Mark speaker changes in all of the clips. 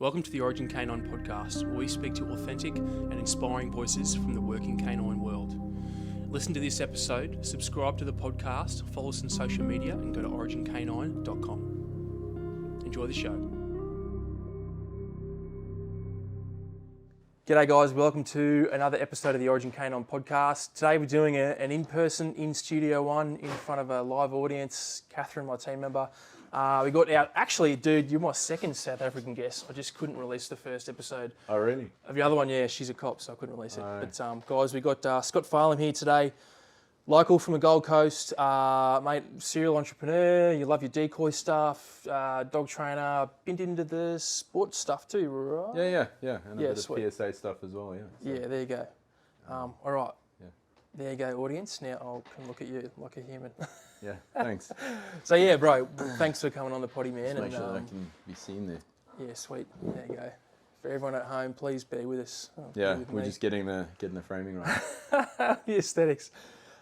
Speaker 1: Welcome to the Origin Canine podcast, where we speak to authentic and inspiring voices from the working canine world. Listen to this episode, subscribe to the podcast, follow us on social media, and go to origincanine.com. Enjoy the show. G'day guys, welcome to another episode of the Origin Canine podcast. Today we're doing an in-person in Studio One in front of a live audience. Catherine, my team member. We got out, actually, dude, you're my second South African guest. I just couldn't release the first episode.
Speaker 2: Oh, really?
Speaker 1: Of the other one, yeah, she's a cop, so I couldn't release it. But guys, we got Scott Farlam here today, local from the Gold Coast, mate, serial entrepreneur, you love your decoy stuff, dog trainer, been into the sports stuff too, right?
Speaker 2: Yeah. And a bit
Speaker 1: sweet.
Speaker 2: of PSA stuff as well, yeah. So.
Speaker 1: Yeah, there you go. All right.
Speaker 2: Yeah.
Speaker 1: There you go, audience. Now I can look at you like a human.
Speaker 2: Yeah, thanks.
Speaker 1: So yeah, bro, thanks for coming on the potty, man.
Speaker 2: Just make sure that I can be seen there.
Speaker 1: Yeah, sweet. There you go. For everyone at home, please be with us.
Speaker 2: Yeah, we're just getting the framing right.
Speaker 1: The aesthetics.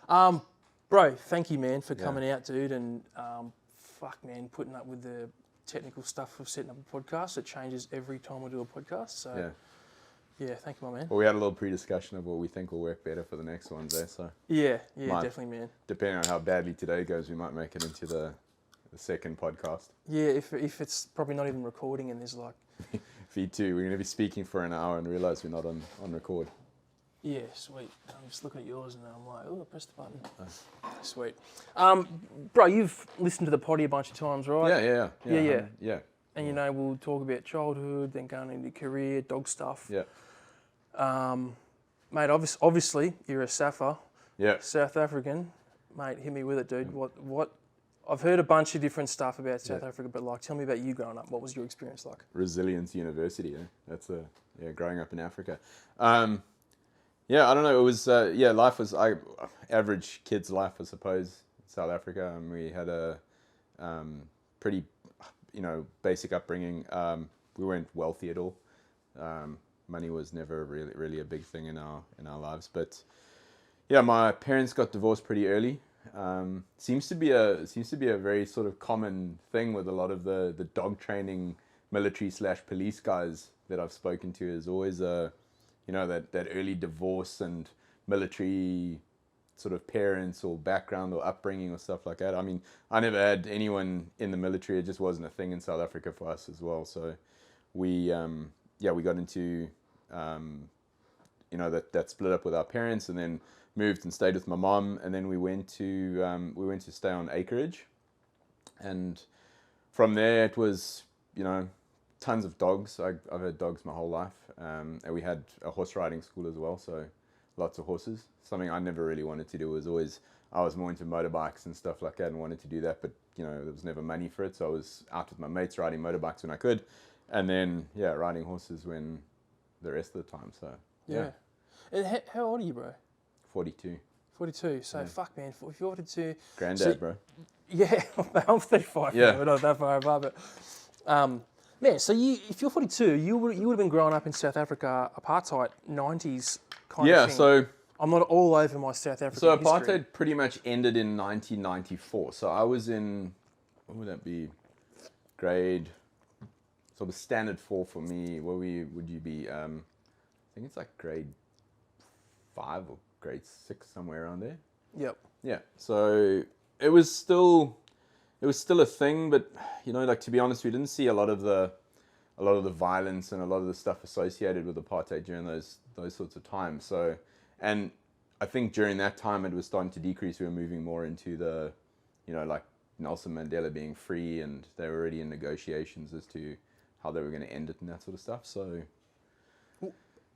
Speaker 1: Bro, thank you, man, for coming out, dude, and fuck, man, putting up with the technical stuff of setting up a podcast. It changes every time we do a podcast. So yeah, thank you, my man.
Speaker 2: Well, we had a little pre-discussion of what we think will work better for the next ones there, so.
Speaker 1: Yeah, definitely, man.
Speaker 2: Depending on how badly today goes, we might make it into the second podcast.
Speaker 1: Yeah, if it's probably not even recording and there's like...
Speaker 2: Feed two, we're going to be speaking for an hour and realise we're not on record.
Speaker 1: Yeah, sweet. I'm just looking at yours and I'm like, oh, press the button. Oh. Sweet. Bro, you've listened to the potty a bunch of times, right?
Speaker 2: Yeah.
Speaker 1: And you know, we'll talk about childhood, then going into career, dog stuff.
Speaker 2: Yeah.
Speaker 1: Mate, obviously, you're a Safa.
Speaker 2: Yeah.
Speaker 1: South African. Mate, hit me with it, dude. What? I've heard a bunch of different stuff about South Africa, but like, tell me about you growing up. What was your experience like?
Speaker 2: Resilience University, That's growing up in Africa. I don't know. It was, life was average kid's life, I suppose, in South Africa. And we had a pretty, basic upbringing. We weren't wealthy at all. Money was never really a big thing in our lives. But yeah, my parents got divorced pretty early. Seems to be a very sort of common thing with a lot of the dog training military/police guys that I've spoken to. Is always that early divorce and military sort of parents or background or upbringing or stuff like that. I mean, I never had anyone in the military. It just wasn't a thing in South Africa for us as well. So we got into that split up with our parents, and then moved and stayed with my mom, and then we went to stay on acreage, and from there it was tons of dogs. I've had dogs my whole life, and we had a horse riding school as well, so lots of horses. Something I never really wanted to do. I was more into motorbikes and stuff like that and wanted to do that, but there was never money for it, so I was out with my mates riding motorbikes when I could, and then riding horses when the rest of the time. So
Speaker 1: yeah. And how old are you, bro?
Speaker 2: 42.
Speaker 1: 42. So fuck, man. If you're 42,
Speaker 2: granddad, bro.
Speaker 1: Yeah, I'm 35.
Speaker 2: Yeah,
Speaker 1: we're not that far apart, but man. So if you're 42, you would have been growing up in South Africa, apartheid, 90s kind of thing. Yeah. So I'm not all over my South African
Speaker 2: So
Speaker 1: history.
Speaker 2: apartheid pretty much ended in 1994. So I was in, what would that be? Grade. So it was standard 4 for me. What would you be? I think it's like grade 5 or grade 6, somewhere around there.
Speaker 1: Yep.
Speaker 2: Yeah. So it was still a thing, but to be honest, we didn't see a lot of the violence and a lot of the stuff associated with apartheid during those sorts of times. So, and I think during that time it was starting to decrease. We were moving more into the, like Nelson Mandela being free, and they were already in negotiations as to how they were going to end it and that sort of stuff. So,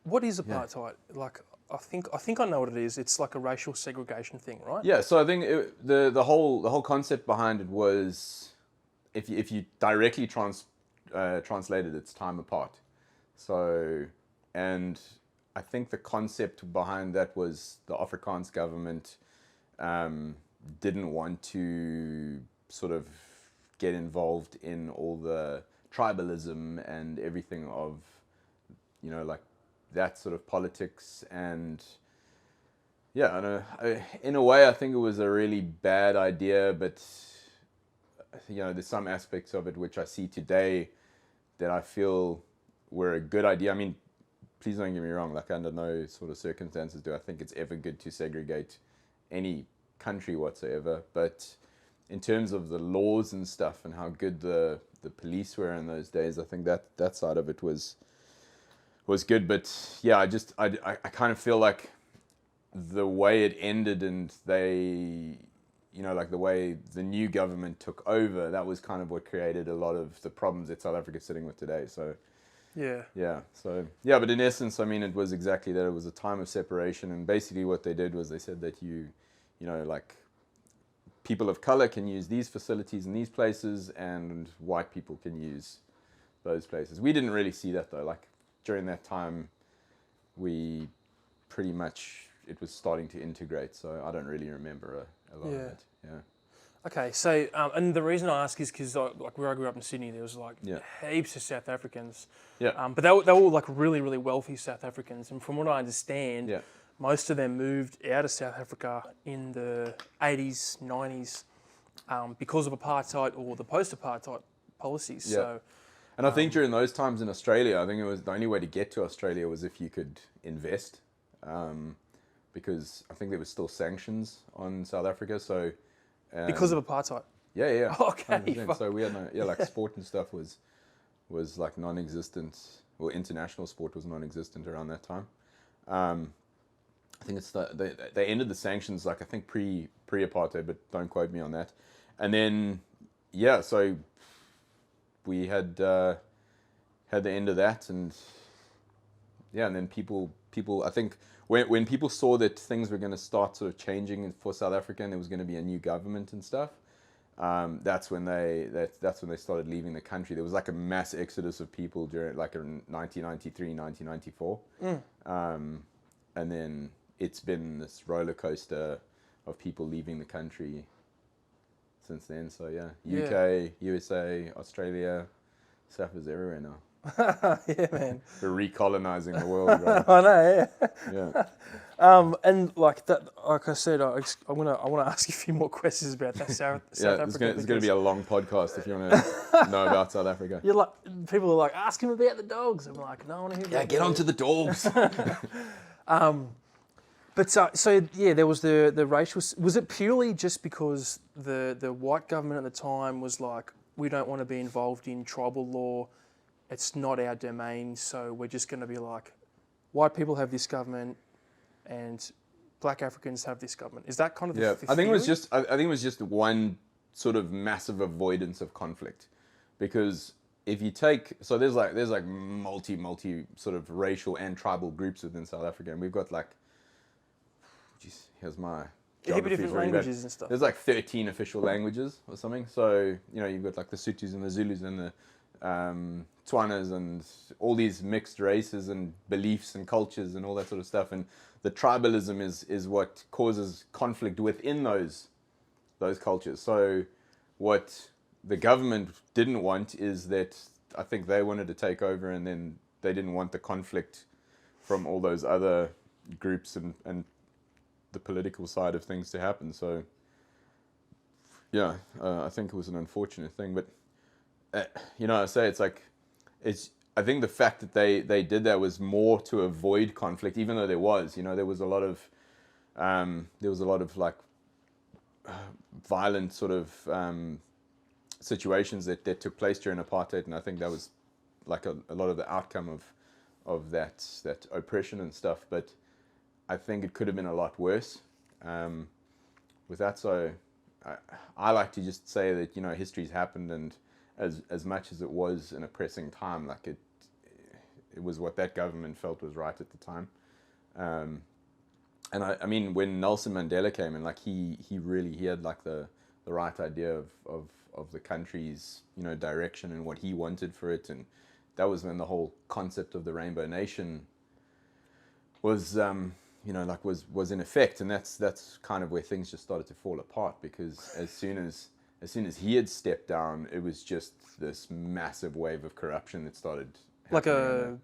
Speaker 1: what is apartheid? Yeah. Like, I think I know what it is. It's like a racial segregation thing, right?
Speaker 2: Yeah. So I think the whole concept behind it was, if you directly translated, it's time apart. So, and I think the concept behind that was the Afrikaans government didn't want to sort of get involved in all the tribalism and everything of, like that sort of politics. And in a way I think it was a really bad idea, but there's some aspects of it which I see today that I feel were a good idea. I mean, please don't get me wrong. Like under no sort of circumstances do I think it's ever good to segregate any country whatsoever. But in terms of the laws and stuff and how good the police were in those days, I think that side of it was good. But yeah, I kind of feel like the way it ended and they, like the way the new government took over, that was kind of what created a lot of the problems that South Africa's sitting with today. So but in essence, I mean, it was exactly that. It was a time of separation, and basically what they did was they said that like people of color can use these facilities in these places and white people can use those places. We didn't really see that though. Like during that time, we pretty much, it was starting to integrate, so I don't really remember a lot of it. Yeah.
Speaker 1: Okay, so and the reason I ask is because like where I grew up in Sydney, there was like heaps of South Africans.
Speaker 2: Yeah.
Speaker 1: But they were all like really, really wealthy South Africans, and from what I understand, most of them moved out of South Africa in the 80s, 90s because of apartheid or the post-apartheid policies.
Speaker 2: Yeah.
Speaker 1: So.
Speaker 2: And I think during those times in Australia, I think it was the only way to get to Australia was if you could invest, because I think there was still sanctions on South Africa. So
Speaker 1: because of apartheid.
Speaker 2: Yeah.
Speaker 1: Okay.
Speaker 2: 100%. So we had like sport and stuff was like non-existent. Well, international sport was non-existent around that time. I think it's they ended the sanctions like I think pre-apartheid, but don't quote me on that. And then so we had the end of that, and then people I think when people saw that things were going to start sort of changing for South Africa and there was going to be a new government and stuff, that's when they started leaving the country. There was like a mass exodus of people during like in 1993, 1994, and then it's been this roller coaster of people leaving the country since then. So UK, USA, Australia, stuff is everywhere now.
Speaker 1: Yeah, man.
Speaker 2: We're recolonizing the world, right?
Speaker 1: I know,
Speaker 2: Yeah.
Speaker 1: And like that, like I said, I want to ask you a few more questions about that South Africa.
Speaker 2: It's going to be a long podcast if you want to know about South Africa.
Speaker 1: You're like, people are like, ask him about the dogs. I'm like, no, I want to hear about
Speaker 2: get on to the dogs.
Speaker 1: But there was the racial. Was it purely just because the white government at the time was like, we don't want to be involved in tribal law, it's not our domain, so we're just going to be like, white people have this government, and black Africans have this government. Is that kind of the
Speaker 2: I think it was just one sort of massive avoidance of conflict, because if you take there's like multi sort of racial and tribal groups within South Africa, and we've got like. Here's my
Speaker 1: different languages and stuff.
Speaker 2: There's like 13 official languages or something. So, you've got like the Sotho's and the Zulus and the Tswanas and all these mixed races and beliefs and cultures and all that sort of stuff. And the tribalism is what causes conflict within those cultures. So what the government didn't want is that I think they wanted to take over, and then they didn't want the conflict from all those other groups and the political side of things to happen. So I think it was an unfortunate thing, but I say I think the fact that they did that was more to avoid conflict, even though there was a lot of like violent sort of situations that took place during apartheid, and I think that was like a lot of the outcome of that oppression and stuff. But I think it could have been a lot worse with that. So I like to just say that history's happened, and as much as it was an oppressing time, like it was what that government felt was right at the time. And I mean, when Nelson Mandela came in, like he had like the right idea of the country's direction and what he wanted for it, and that was when the whole concept of the Rainbow Nation was was in effect, and that's kind of where things just started to fall apart, because as soon as he had stepped down, it was just this massive wave of corruption that started happening.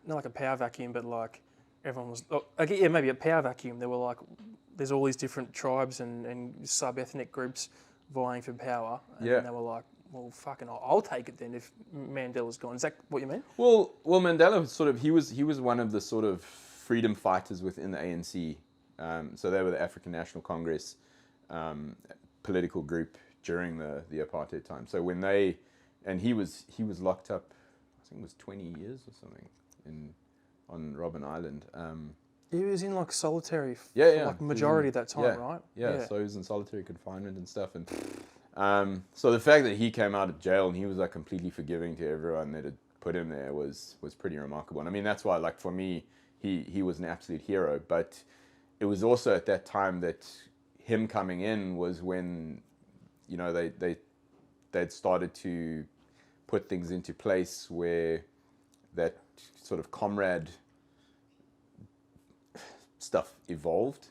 Speaker 1: Not like a power vacuum, but like everyone was maybe a power vacuum. There were like, there's all these different tribes and sub-ethnic groups vying for power, and they were like, well, fucking, I'll take it then if Mandela's gone. Is that what you mean?
Speaker 2: Well, Mandela was sort of he was one of the sort of freedom fighters within the ANC. So they were the African National Congress political group during the apartheid time. So when he was locked up, I think it was 20 years or something on Robben Island.
Speaker 1: He was in like solitary for like majority of that time, right?
Speaker 2: Yeah, so he was in solitary confinement and stuff. And so the fact that he came out of jail and he was like completely forgiving to everyone that had put him there was pretty remarkable. And I mean, that's why, like, for me, he was an absolute hero. But it was also at that time that him coming in was when, you know, they'd started to put things into place where that sort of comrade stuff evolved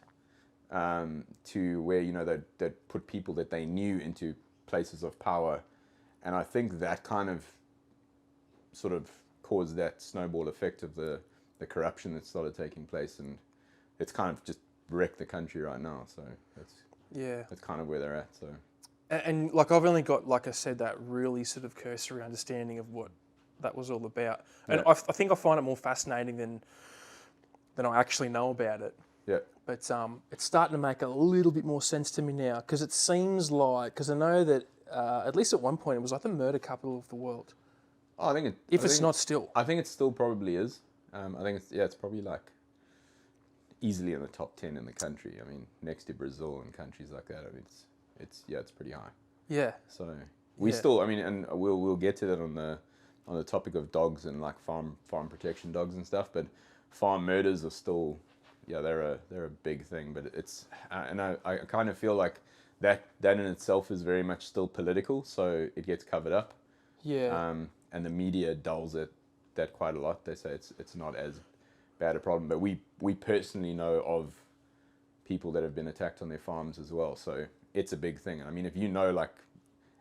Speaker 2: to where, you know, they'd put people that they knew into places of power. And I think that kind of sort of caused that snowball effect of the corruption that started taking place. And it's kind of just wrecked the country right now. So that's kind of where they're at. So.
Speaker 1: And like, I've only got, like I said, that really sort of cursory understanding of what that was all about. And I think I find it more fascinating than I actually know about it.
Speaker 2: Yeah.
Speaker 1: But it's starting to make a little bit more sense to me now, because it seems like, because I know that at least at one point it was like the murder capital of the world.
Speaker 2: Oh, I think
Speaker 1: it's not still.
Speaker 2: I think it still probably is. I think it's probably like easily in the top 10 in the country. I mean, next to Brazil and countries like that. I mean, it's pretty high.
Speaker 1: Yeah.
Speaker 2: So we still, I mean, and we'll get to that on the topic of dogs and like farm protection dogs and stuff. But farm murders are still, they're a big thing. But it's and I kind of feel like that in itself is very much still political. So it gets covered up.
Speaker 1: Yeah.
Speaker 2: And the media dulls that quite a lot. They say it's not as bad a problem. But we personally know of people that have been attacked on their farms as well. So it's a big thing. And I mean, if you know, like,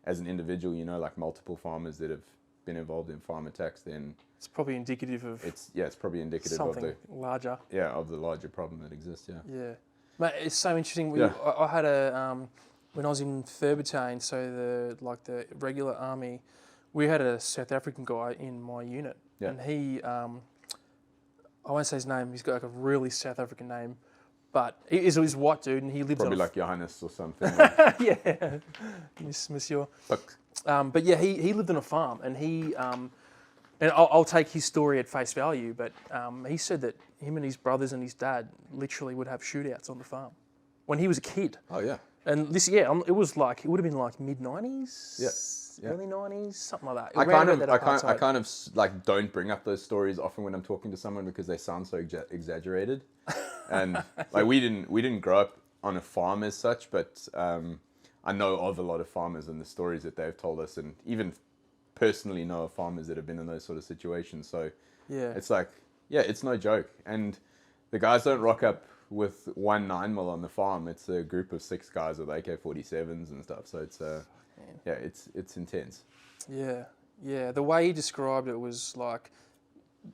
Speaker 2: as an individual, you know, like multiple farmers that have been involved in farm attacks, then
Speaker 1: it's probably indicative of
Speaker 2: it's probably indicative
Speaker 1: something
Speaker 2: of
Speaker 1: larger.
Speaker 2: Yeah, of the larger problem that exists. Yeah.
Speaker 1: Yeah, mate, it's so interesting. I had when I was in 3rd Battalion, so the regular army, we had a South African guy in my unit, and he, I won't say his name. He's got like a really South African name. But he's a white dude, and he lived
Speaker 2: probably like Johannes or something.
Speaker 1: Yeah, Monsieur. But yeah, he lived on a farm, and and I'll take his story at face value. But he said that him and his brothers and his dad literally would have shootouts on the farm when he was a kid.
Speaker 2: Oh yeah.
Speaker 1: And this, it would have been like mid-90s, early 90s, something like that.
Speaker 2: I kind of like don't bring up those stories often when I'm talking to someone because they sound so exaggerated. And like we didn't grow up on a farm as such, but I know of a lot of farmers and the stories that they've told us, and even personally know of farmers that have been in those sort of situations. So it's like, it's no joke. And the guys don't rock up with 1 9mm on the farm. It's a group of 6 guys with AK-47s and stuff. So it's it's intense.
Speaker 1: Yeah. The way he described it was like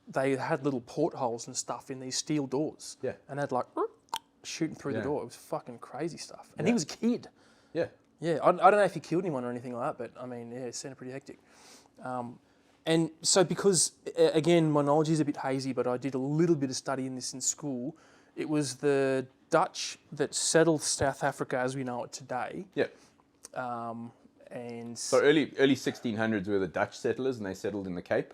Speaker 1: they had little portholes and stuff in these steel doors. Yeah. And they'd like shooting through the door. It was fucking crazy stuff. And he was a kid. Yeah. Yeah. I don't know if he killed anyone or anything like that, but I mean, it sounded pretty hectic. And so because, again, my knowledge is a bit hazy, but I did a little bit of study in this in school. It was the Dutch that settled South Africa as we know it today. Yeah. And
Speaker 2: so early 1600s were the Dutch settlers, and they settled in the Cape.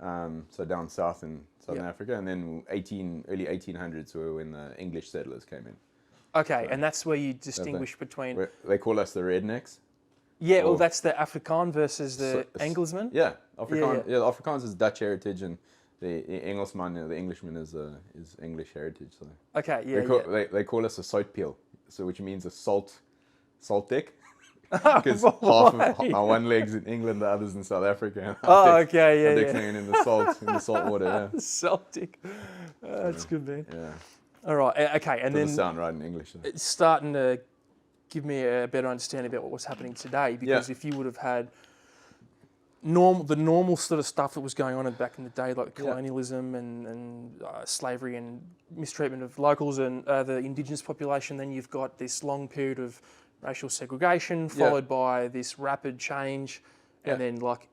Speaker 2: So down south in Southern Africa, and then early 1800s were when the English settlers came in.
Speaker 1: Okay, and that's where you distinguish between...
Speaker 2: They call us the rednecks.
Speaker 1: Yeah, well, that's the Afrikaan versus the Engelsman.
Speaker 2: Yeah, Afrikaan. Yeah, the Afrikaans is Dutch heritage, and the Englishman is English heritage. So
Speaker 1: okay, yeah.
Speaker 2: They call us a soutpeel, so which means a salt dick. Because half of my one leg's in England, the other's in South Africa.
Speaker 1: Okay,
Speaker 2: dick's hanging in the salt water. Yeah.
Speaker 1: Salt dick. That's good, man. Yeah. All right. Okay, and
Speaker 2: doesn't sound right in English. Though.
Speaker 1: It's starting to give me a better understanding about what was happening today. Because if you would have had the normal sort of stuff that was going on back in the day, like colonialism and slavery and mistreatment of locals and the indigenous population, then you've got this long period of racial segregation, followed by this rapid change, and then like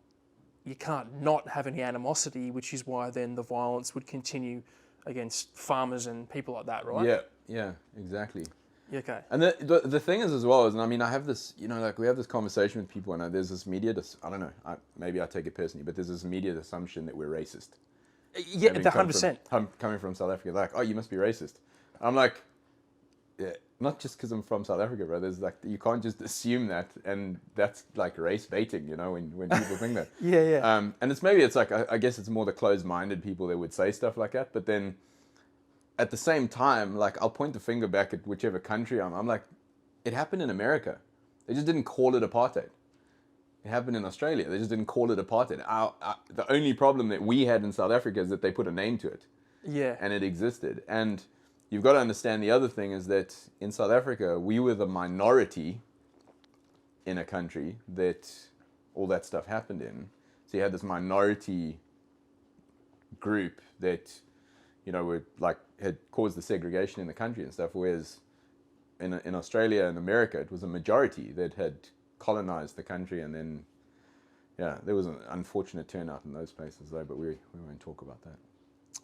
Speaker 1: you can't not have any animosity, which is why then the violence would continue against farmers and people like that, right?
Speaker 2: Yeah, exactly.
Speaker 1: Yeah, okay.
Speaker 2: And the thing is as well is, and I mean, I have this, like we have this conversation with people, and there's this media, I don't know, maybe I take it personally, but there's this media assumption that we're racist.
Speaker 1: Yeah, 100%.
Speaker 2: Coming from South Africa, like, oh, you must be racist. I'm like, yeah, not just because I'm from South Africa, bro. There's like, you can't just assume that, and that's like race baiting, when people think that.
Speaker 1: Yeah.
Speaker 2: And it's like, I guess it's more the closed-minded people that would say stuff like that, but then at the same time, like, I'll point the finger back at whichever country I'm like, it happened in America. They just didn't call it apartheid. It happened in Australia. They just didn't call it apartheid. The only problem that we had in South Africa is that they put a name to it.
Speaker 1: Yeah.
Speaker 2: And it existed. And you've got to understand the other thing is that in South Africa, we were the minority in a country that all that stuff happened in. So you had this minority group that, were like, had caused the segregation in the country and stuff, whereas in Australia and America, it was a majority that had colonized the country, and then, there was an unfortunate turnout in those places, though, but we won't talk about that.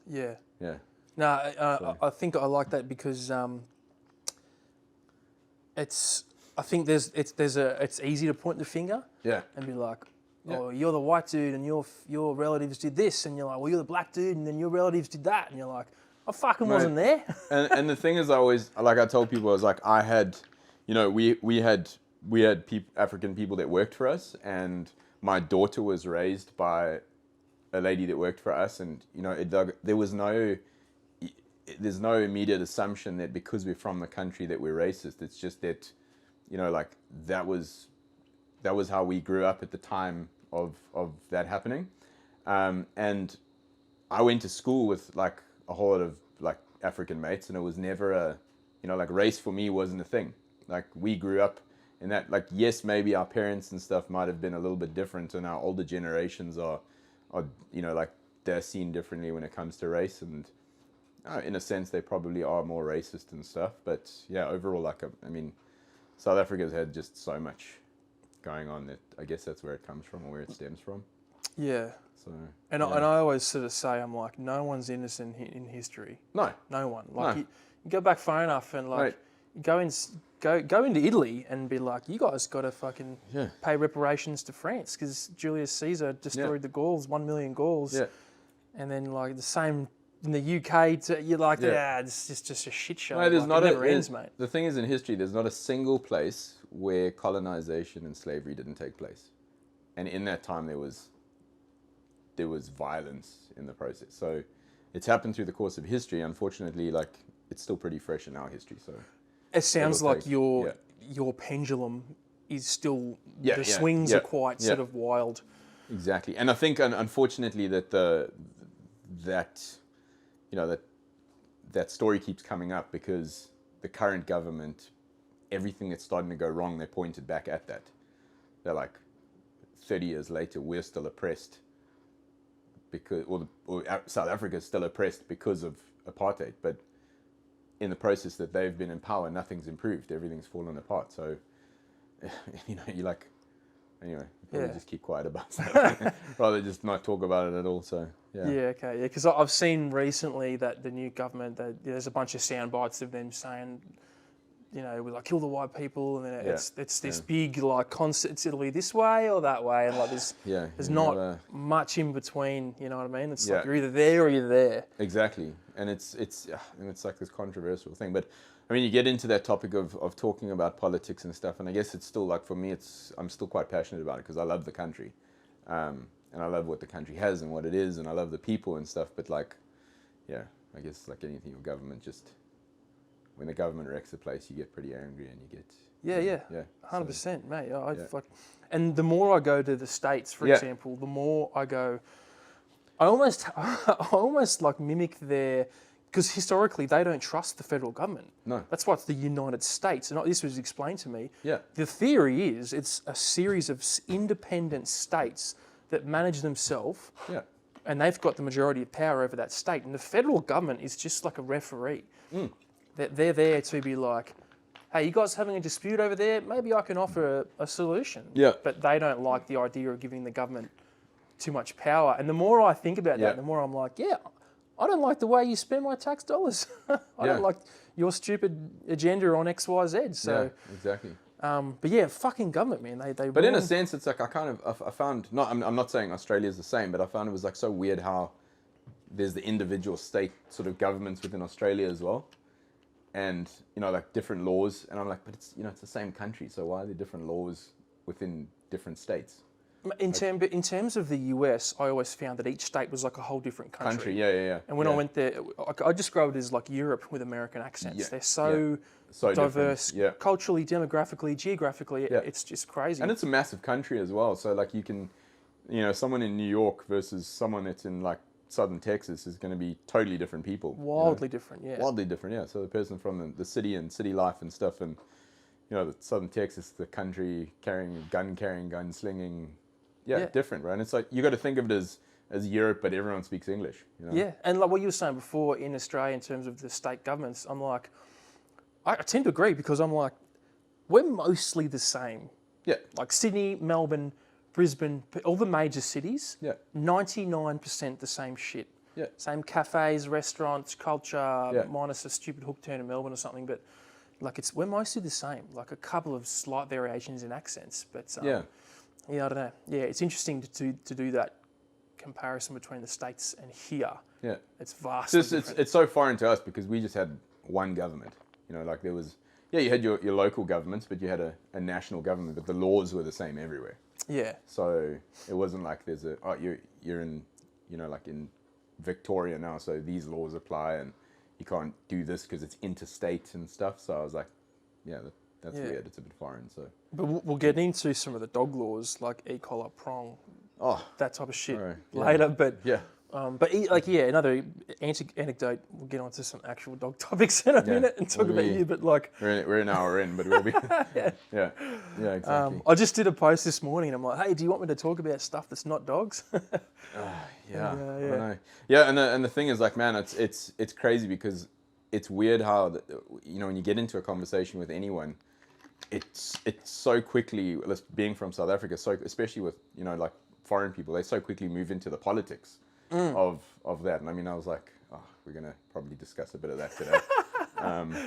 Speaker 1: Yeah.
Speaker 2: Yeah.
Speaker 1: No, I think I like that because I think it's easy to point the finger.
Speaker 2: Yeah.
Speaker 1: And be like, oh, you're the white dude and your relatives did this, and you're like, well, you're the black dude and then your relatives did that, and you're like, I fucking wasn't there.
Speaker 2: and the thing is, I told people, I was like, I had, we had African people that worked for us, and my daughter was raised by a lady that worked for us, and there's no immediate assumption that because we're from the country that we're racist. It's just that, like that was how we grew up at the time of that happening, and I went to school with like a whole lot of like African mates, and it was never like race for me wasn't a thing. Like we grew up in that, like, yes, maybe our parents and stuff might have been a little bit different, and our older generations are like they're seen differently when it comes to race, and in a sense they probably are more racist and stuff. But yeah, overall, like, I mean, South Africa's had just so much going on that I guess that's where it comes from, or where it stems from.
Speaker 1: Yeah.
Speaker 2: So,
Speaker 1: and I always sort of say, I'm like, no one's innocent in history.
Speaker 2: No
Speaker 1: one. Like,
Speaker 2: no.
Speaker 1: You go back far enough, and like, go into Italy and be like, you guys got to fucking pay reparations to France because Julius Caesar destroyed the Gauls, 1 million Gauls. Yeah. And then like the same in the UK, you're like, it's just a shit show.
Speaker 2: No, there's
Speaker 1: like, it never ends, mate.
Speaker 2: The thing is, in history, there's not a single place where colonization and slavery didn't take place, and in that time there was violence in the process. So it's happened through the course of history. Unfortunately, like, it's still pretty fresh in our history. So
Speaker 1: it sounds like your pendulum is still, the swings are quite sort of wild.
Speaker 2: Exactly. And I think, unfortunately, that that story keeps coming up because the current government, everything that's starting to go wrong, they pointed back at that. They're like, 30 years later, we're still oppressed because, or South Africa is still oppressed because of apartheid. But in the process that they've been in power, nothing's improved. Everything's fallen apart. So, you're like, anyway, probably just keep quiet about stuff. Rather just not talk about it at all. So, yeah.
Speaker 1: Yeah, okay. Yeah, because I've seen recently that the new government, there's a bunch of sound bites of them saying, we like kill the white people, and then it's this big like constant. It'll be this way or that way, and like there's not much in between. You know what I mean? It's like you're either there or you're there.
Speaker 2: Exactly, and it's like this controversial thing. But I mean, you get into that topic of talking about politics and stuff, and I guess it's still like, for me, I'm still quite passionate about it because I love the country, and I love what the country has and what it is, and I love the people and stuff. But like, I guess like anything with government, just when the government wrecks the place, you get pretty angry, and you get
Speaker 1: 100%, mate. And the more I go to the States, for example, the more I go, I almost like mimic their, because historically they don't trust the federal government.
Speaker 2: No,
Speaker 1: that's why it's the United States, and this was explained to me.
Speaker 2: Yeah,
Speaker 1: the theory is it's a series of independent states that manage themselves.
Speaker 2: Yeah.
Speaker 1: And they've got the majority of power over that state, and the federal government is just like a referee. They're there to be like, hey, you guys having a dispute over there? Maybe I can offer a solution.
Speaker 2: Yeah.
Speaker 1: But they don't like the idea of giving the government too much power. And the more I think about that, the more I'm like, yeah, I don't like the way you spend my tax dollars. I don't like your stupid agenda on X, Y, Z. So
Speaker 2: exactly.
Speaker 1: But yeah, fucking government, man. They.
Speaker 2: But in a sense, it's like I found I'm not saying Australia's the same, but I found it was like so weird how there's the individual state sort of governments within Australia as well, and like different laws, and I'm like, but it's it's the same country, so why are there different laws within different states?
Speaker 1: In terms of the US, I always found that each state was like a whole different country.
Speaker 2: Yeah.
Speaker 1: And when I went there, I described it as like Europe with American accents. Yeah. They're so diverse, culturally, demographically, geographically. It's just crazy.
Speaker 2: And it's a massive country as well. So like you can, someone in New York versus someone that's in like southern Texas is going to be totally different people.
Speaker 1: Wildly different, yeah.
Speaker 2: Wildly different, yeah. So the person from the city and city life and stuff, and the southern Texas, the country gunslinging. Yeah, different, right? And it's like you got to think of it as Europe, but everyone speaks English.
Speaker 1: Yeah, and like what you were saying before in Australia in terms of the state governments, I'm like, I tend to agree because I'm like, we're mostly the same.
Speaker 2: Yeah.
Speaker 1: Like Sydney, Melbourne, Brisbane, all the major cities.
Speaker 2: Yeah.
Speaker 1: 99% the same shit.
Speaker 2: Yeah.
Speaker 1: Same cafes, restaurants, culture, minus a stupid hook turn in Melbourne or something, but like we're mostly the same. Like a couple of slight variations in accents, but yeah, I don't know. Yeah, it's interesting to do that comparison between the States and here.
Speaker 2: Yeah.
Speaker 1: It's vastly
Speaker 2: different. It's so foreign to us because we just had one government. Like there was, you had your local governments, but you had a national government, but the laws were the same everywhere.
Speaker 1: Yeah.
Speaker 2: So it wasn't like there's you're in, like in Victoria now, so these laws apply and you can't do this because it's interstate and stuff. So I was like, that's weird. It's a bit foreign. So,
Speaker 1: but we'll get into some of the dog laws like e-collar, prong, that type of shit later. But another anecdote. We'll get onto some actual dog topics in a minute and talk about you. But like,
Speaker 2: we're an hour in, but we'll be yeah, exactly.
Speaker 1: I just did a post this morning, and I'm like, hey, do you want me to talk about stuff that's not dogs?
Speaker 2: I don't know. Yeah, and the thing is, like, man, it's crazy because it's weird how when you get into a conversation with anyone. It's so quickly, being from South Africa, so especially with like foreign people, they so quickly move into the politics of that. And I mean, I was like, we're gonna probably discuss a bit of that today.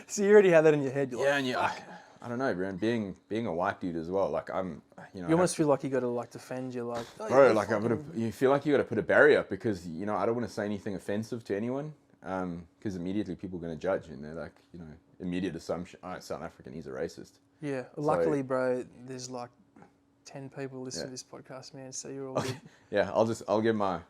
Speaker 1: So you already had that in your head.
Speaker 2: You're and I don't know, man. Being a white dude as well, like I'm,
Speaker 1: you almost feel like you got to like defend your like.
Speaker 2: Bro, like you feel like you got to put a barrier up because I don't want to say anything offensive to anyone. Because immediately people are going to judge and they're like, immediate assumption, South African, he's a racist.
Speaker 1: Yeah, luckily, bro, there's like 10 people listening to this podcast, man, so you're all good.
Speaker 2: Yeah, I'll get my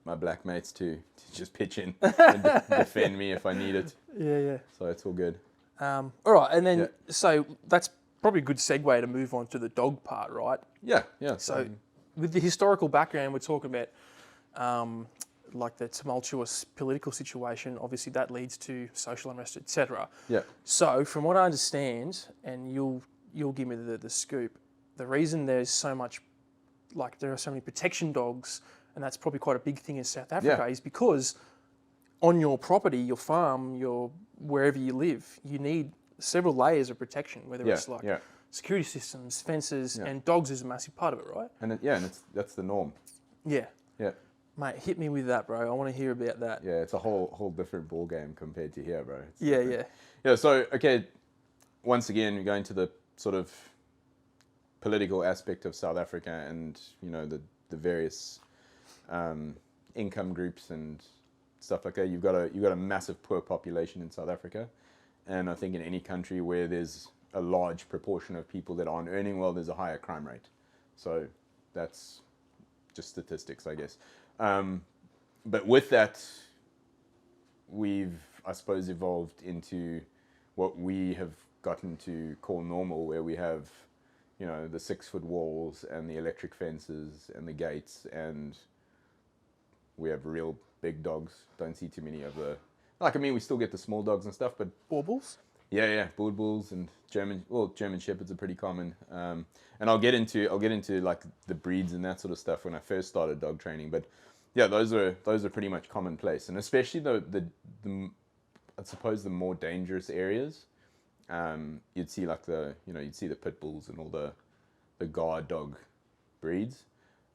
Speaker 2: black mates to just pitch in and defend me if I need it.
Speaker 1: Yeah.
Speaker 2: So it's all good.
Speaker 1: All right, and then, so that's probably a good segue to move on to the dog part, right?
Speaker 2: Yeah.
Speaker 1: So with the historical background, we're talking about like the tumultuous political situation, obviously that leads to social unrest, etc.
Speaker 2: Yeah.
Speaker 1: So from what I understand, and you'll give me the scoop, the reason there's so much, like there are so many protection dogs, and that's probably quite a big thing in South Africa, is because on your property, your farm, wherever you live, you need several layers of protection, whether it's like security systems, fences, and dogs is a massive part of it, right?
Speaker 2: And that's the norm.
Speaker 1: Yeah.
Speaker 2: Yeah.
Speaker 1: Mate, hit me with that, bro. I want to hear about that.
Speaker 2: Yeah, it's a whole different ball game compared to here, bro. It's
Speaker 1: yeah.
Speaker 2: Yeah, so, okay, once again, we're going to the sort of political aspect of South Africa and, the various income groups and stuff like that. You've got a massive poor population in South Africa. And I think in any country where there's a large proportion of people that aren't earning well, there's a higher crime rate. So that's just statistics, I guess. But with that, we've, I suppose, evolved into what we have gotten to call normal, where we have, the 6-foot walls and the electric fences and the gates, and we have real big dogs. Don't see too many of we still get the small dogs and stuff, but
Speaker 1: Baubles?
Speaker 2: Yeah, bulls and German shepherds are pretty common. And I'll get into like the breeds and that sort of stuff when I first started dog training. But yeah, those are pretty much commonplace, and especially the I suppose the more dangerous areas you'd see like you'd see the pit bulls and all the guard dog breeds.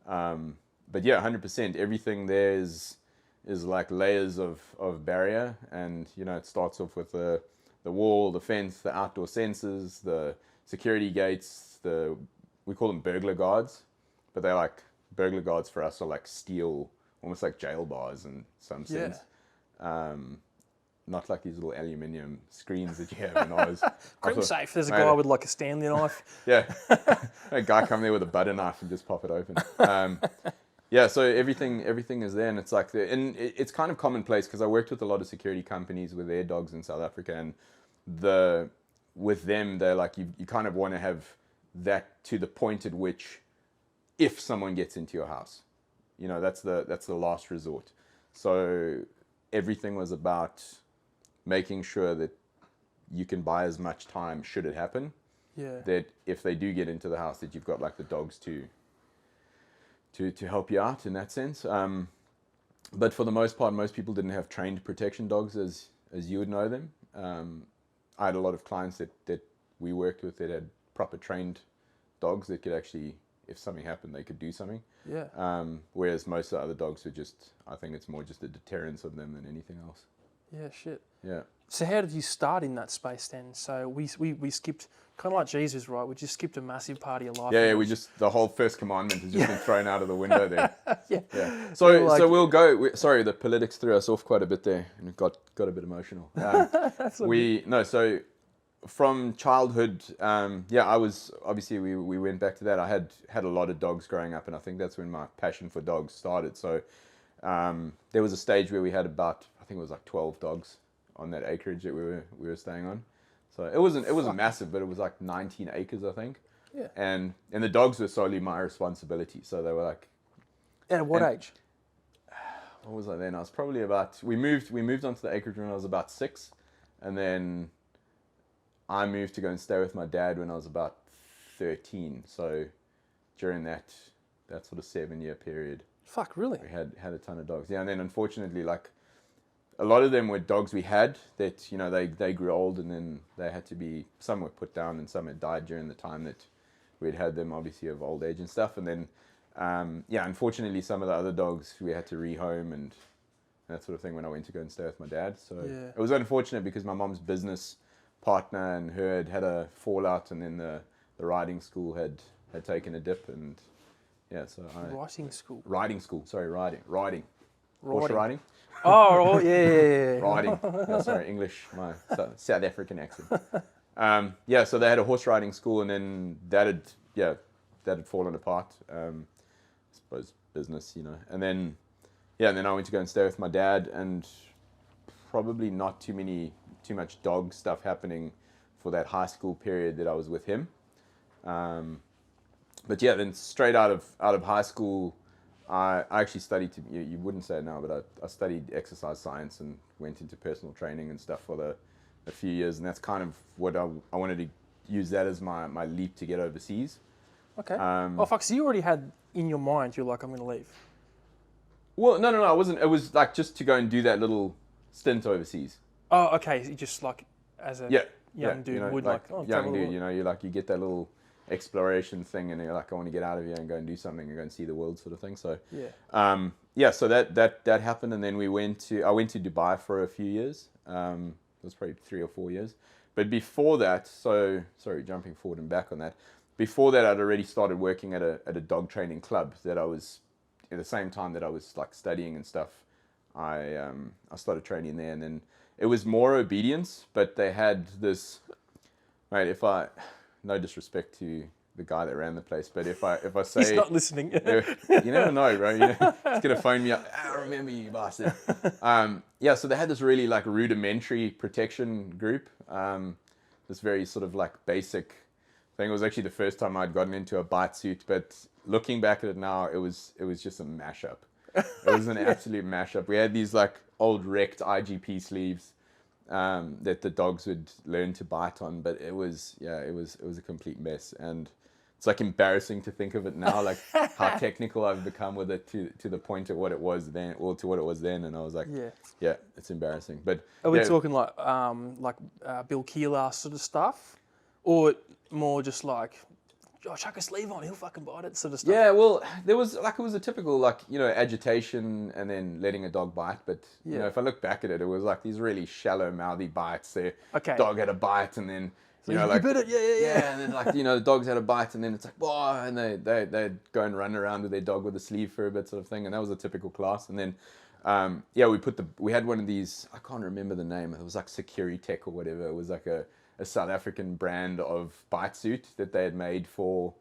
Speaker 2: But yeah, 100%. Everything there is like layers of barrier, and it starts off with the wall, the fence, the outdoor sensors, the security gates. We call them burglar guards, but they're like burglar guards for us are like steel, almost like jail bars in some sense. Not like these little aluminium screens that you have in ours.
Speaker 1: Crim safe. There's a guy with like a Stanley knife.
Speaker 2: Yeah, a guy come there with a butter knife and just pop it open. Yeah, so everything is there, and it's like and it's kind of commonplace because I worked with a lot of security companies with their dogs in South Africa, and with them they're like you kind of want to have that to the point at which if someone gets into your house, that's the last resort. So everything was about making sure that you can buy as much time should it happen.
Speaker 1: Yeah.
Speaker 2: That if they do get into the house, that you've got like the dogs to help you out in that sense. But for the most part, most people didn't have trained protection dogs as you would know them. I had a lot of clients that we worked with that had proper trained dogs that could actually, if something happened, they could do something.
Speaker 1: Yeah.
Speaker 2: Whereas most of the other dogs are just, I think it's more just a deterrence of them than anything else.
Speaker 1: Yeah, shit.
Speaker 2: Yeah.
Speaker 1: So how did you start in that space then? So we skipped, kind of like Jesus, right? We just skipped a massive part of your life.
Speaker 2: Yeah, the whole first commandment has just been thrown out of the window there.
Speaker 1: Yeah.
Speaker 2: So we'll go, sorry, the politics threw us off quite a bit there and it got a bit emotional. So from childhood, I was, obviously we went back to that. I had a lot of dogs growing up, and I think that's when my passion for dogs started. So there was a stage where we had about, I think it was like 12 dogs on that acreage that we were staying on. So it wasn't massive, but it was like 19 acres, I think.
Speaker 1: Yeah.
Speaker 2: And the dogs were solely my responsibility. So they were like.
Speaker 1: At what age?
Speaker 2: What was I then? I was probably about. We moved onto the acreage when I was about 6, and then I moved to go and stay with my dad when I was about 13. So during that sort of 7-year period.
Speaker 1: Fuck, really?
Speaker 2: We had a ton of dogs. Yeah, and then unfortunately, like, a lot of them were dogs we had that, they grew old, and then they had to be, some were put down and some had died during the time that we'd had them, obviously of old age and stuff. And then, unfortunately, some of the other dogs we had to rehome and that sort of thing when I went to go and stay with my dad. So It was unfortunate because my mom's business partner and her had a fallout, and then the riding school had taken a dip, and
Speaker 1: Riding school.
Speaker 2: Riding. Horse riding.
Speaker 1: Oh, yeah.
Speaker 2: Riding. Yeah, sorry, English, my South African accent. So they had a horse riding school, and then that had fallen apart. I suppose business, and then I went to go and stay with my dad, and probably not too much dog stuff happening for that high school period that I was with him. Then straight out of high school, I actually studied, you wouldn't say it now, but I studied exercise science and went into personal training and stuff for a few years, and that's kind of what I wanted to use that as my leap to get overseas.
Speaker 1: Okay. So you already had in your mind, you're like, I'm going to leave.
Speaker 2: Well, no, I wasn't. It was like just to go and do that little stint overseas.
Speaker 1: Oh, okay. You just like, as a young dude would
Speaker 2: young dude, you get that little exploration thing, and you're like, I want to get out of here and go and do something and go and see the world, sort of thing. So so that happened, and then I went to Dubai for a few years. It was probably 3 or 4 years. But before that, jumping forward and back on that, before that I'd already started working at a dog training club that I was, at the same time that I was like studying and stuff, I started training there, and then it was more obedience, but they had this, mate, no disrespect to the guy that ran the place, but if I say...
Speaker 1: He's not listening.
Speaker 2: You never know, bro. He's going to phone me up. I remember you, bastard. So they had this really like rudimentary protection group. This very sort of like basic thing. It was actually the first time I'd gotten into a bite suit, but looking back at it now, it was just a mashup. It was an absolute mashup. We had these like old wrecked IGP sleeves that the dogs would learn to bite on, but it was a complete mess. And it's like embarrassing to think of it now, like how technical I've become with it to the point of what it was then, or to what it was then. And I was like, yeah, it's embarrassing. But
Speaker 1: are we
Speaker 2: yeah,
Speaker 1: talking like Bill Keeler sort of stuff, or more just like, oh, chuck a sleeve on, he'll fucking bite it sort of stuff?
Speaker 2: Yeah, well, there was like, it was a typical like, you know, agitation and then letting a dog bite. But you know, if I look back at it, it was like these really shallow, mouthy bites. The dog had a bite, and then you know, like,
Speaker 1: bit it,
Speaker 2: yeah, and then like, you know, the dogs had a bite, and then it's like, whoa, and they'd go and run around with their dog with a sleeve for a bit, sort of thing. And that was a typical class. And then we had one of these, I can't remember the name. It was like Security Tech or whatever. It was like a South African brand of bite suit that they had made for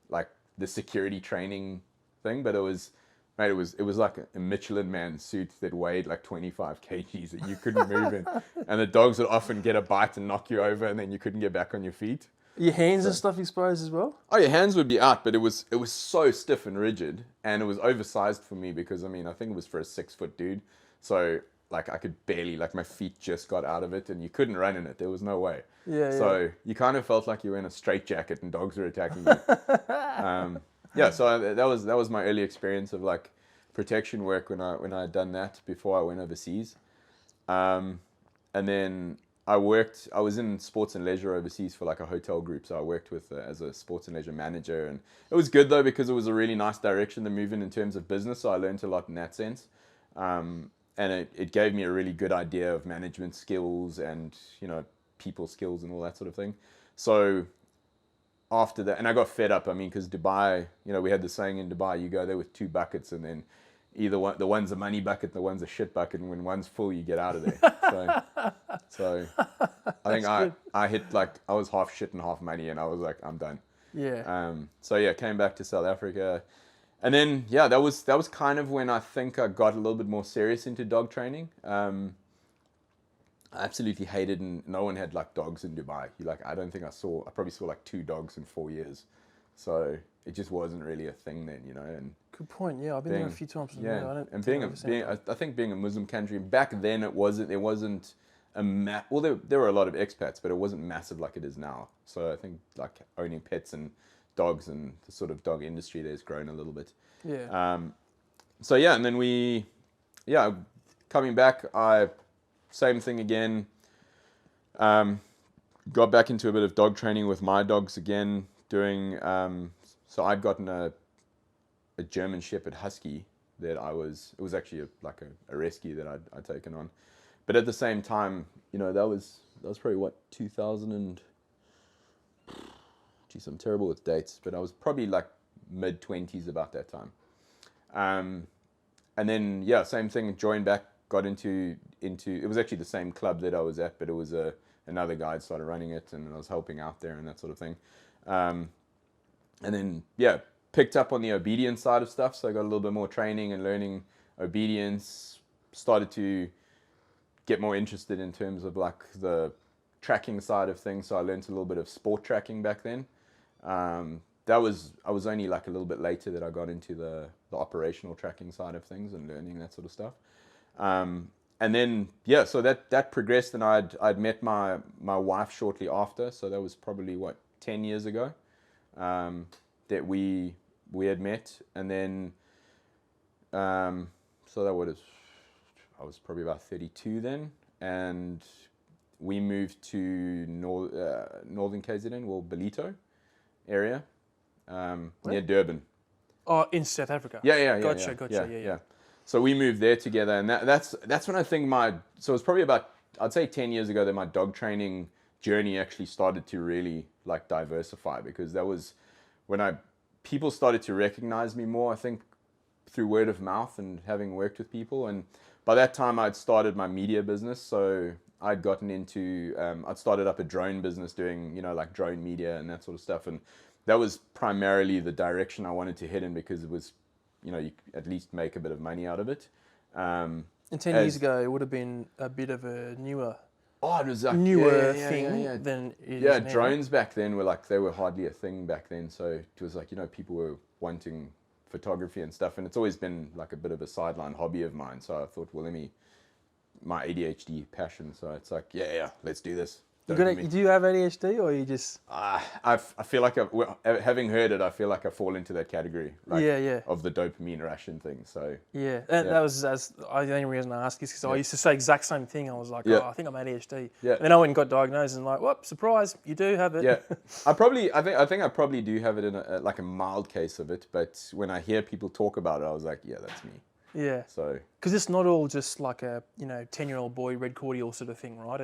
Speaker 2: like the security training thing, but it was like a Michelin Man suit that weighed like 25 kgs that you couldn't move in, and the dogs would often get a bite and knock you over, and then you couldn't get back on your feet.
Speaker 1: Your hands and stuff exposed as well?
Speaker 2: Oh, your hands would be out, but it was so stiff and rigid, and it was oversized for me because, I mean, I think it was for a 6-foot dude, so like I could barely, like my feet just got out of it, and you couldn't run in it. There was no way. So you kind of felt like you were in a straitjacket and dogs were attacking you. So that was my early experience of like protection work when I had done that before I went overseas. And then I was in sports and leisure overseas for like a hotel group. So I worked with as a sports and leisure manager, and it was good though because it was a really nice direction to move in terms of business. So I learned a lot in that sense. And it gave me a really good idea of management skills and, you know, people skills and all that sort of thing. So after that, and I got fed up. I mean, because Dubai, you know, we had the saying in Dubai, you go there with 2 buckets, and then the one's a money bucket, the one's a shit bucket, and when one's full, you get out of there. So I think I hit like, I was half shit and half money, and I was like, I'm done.
Speaker 1: Yeah.
Speaker 2: Came back to South Africa. And then, that was kind of when I think I got a little bit more serious into dog training. I absolutely hated, and no one had like dogs in Dubai. I probably saw like 2 dogs in 4 years. So it just wasn't really a thing then, you know. And
Speaker 1: good point. Yeah, I've been there a few times.
Speaker 2: I think being a Muslim country back then, there wasn't there were a lot of expats, but it wasn't massive like it is now. So I think like owning pets and dogs and the sort of dog industry there's grown a little bit. And then coming back, same thing again. Got back into a bit of dog training with my dogs again, doing so I'd gotten a German Shepherd Husky that it was actually a rescue that I'd taken on. But at the same time, you know, that was probably 2000 and geez, I'm terrible with dates, but I was probably like mid-20s about that time. And then, same thing, joined back, got into it was actually the same club that I was at, but it was another guy had started running it, and I was helping out there and that sort of thing. And then, picked up on the obedience side of stuff, so I got a little bit more training and learning obedience, started to get more interested in terms of like the tracking side of things, so I learned a little bit of sport tracking back then. I was only like a little bit later that I got into the operational tracking side of things and learning that sort of stuff. And then so that progressed, and I'd met my wife shortly after, so that was probably 10 years ago that we had met. And then so that I was probably about 32 then, and we moved to northern KZN, Belito area, near Durban.
Speaker 1: Oh, in South Africa.
Speaker 2: Gotcha. So we moved there together, and that's when I think so it was probably about, I'd say 10 years ago that my dog training journey actually started to really like diversify, because that was when people started to recognize me more, I think, through word of mouth and having worked with people. And by that time I'd started my media business, so I'd gotten into, I'd started up a drone business doing, you know, like drone media and that sort of stuff. And that was primarily the direction I wanted to head in, because it was, you know, you at least make a bit of money out of it.
Speaker 1: And 10 years ago, it would have been a bit of a newer thing than it is now.
Speaker 2: Drones back then were they were hardly a thing back then. So it was like, you know, people were wanting photography and stuff, and it's always been like a bit of a sideline hobby of mine. So I thought, well, my ADHD passion. So it's like, let's do this. dopamine.
Speaker 1: Do you have ADHD or you just?
Speaker 2: I feel like having heard it, I feel like I fall into that category, like
Speaker 1: Yeah.
Speaker 2: of the dopamine rush and thing. So
Speaker 1: Yeah, that was the only reason I asked is because I used to say the exact same thing. I was like,
Speaker 2: Yeah.
Speaker 1: oh, I think I'm ADHD.
Speaker 2: Yeah.
Speaker 1: And then I went and got diagnosed and like, whoop, surprise, you do have it.
Speaker 2: yeah, I think I probably do have it in like a mild case of it. But when I hear people talk about it, I was like, yeah, that's me.
Speaker 1: Yeah.
Speaker 2: So
Speaker 1: Because it's not all just like a 10-year-old boy red cordial sort of thing, right?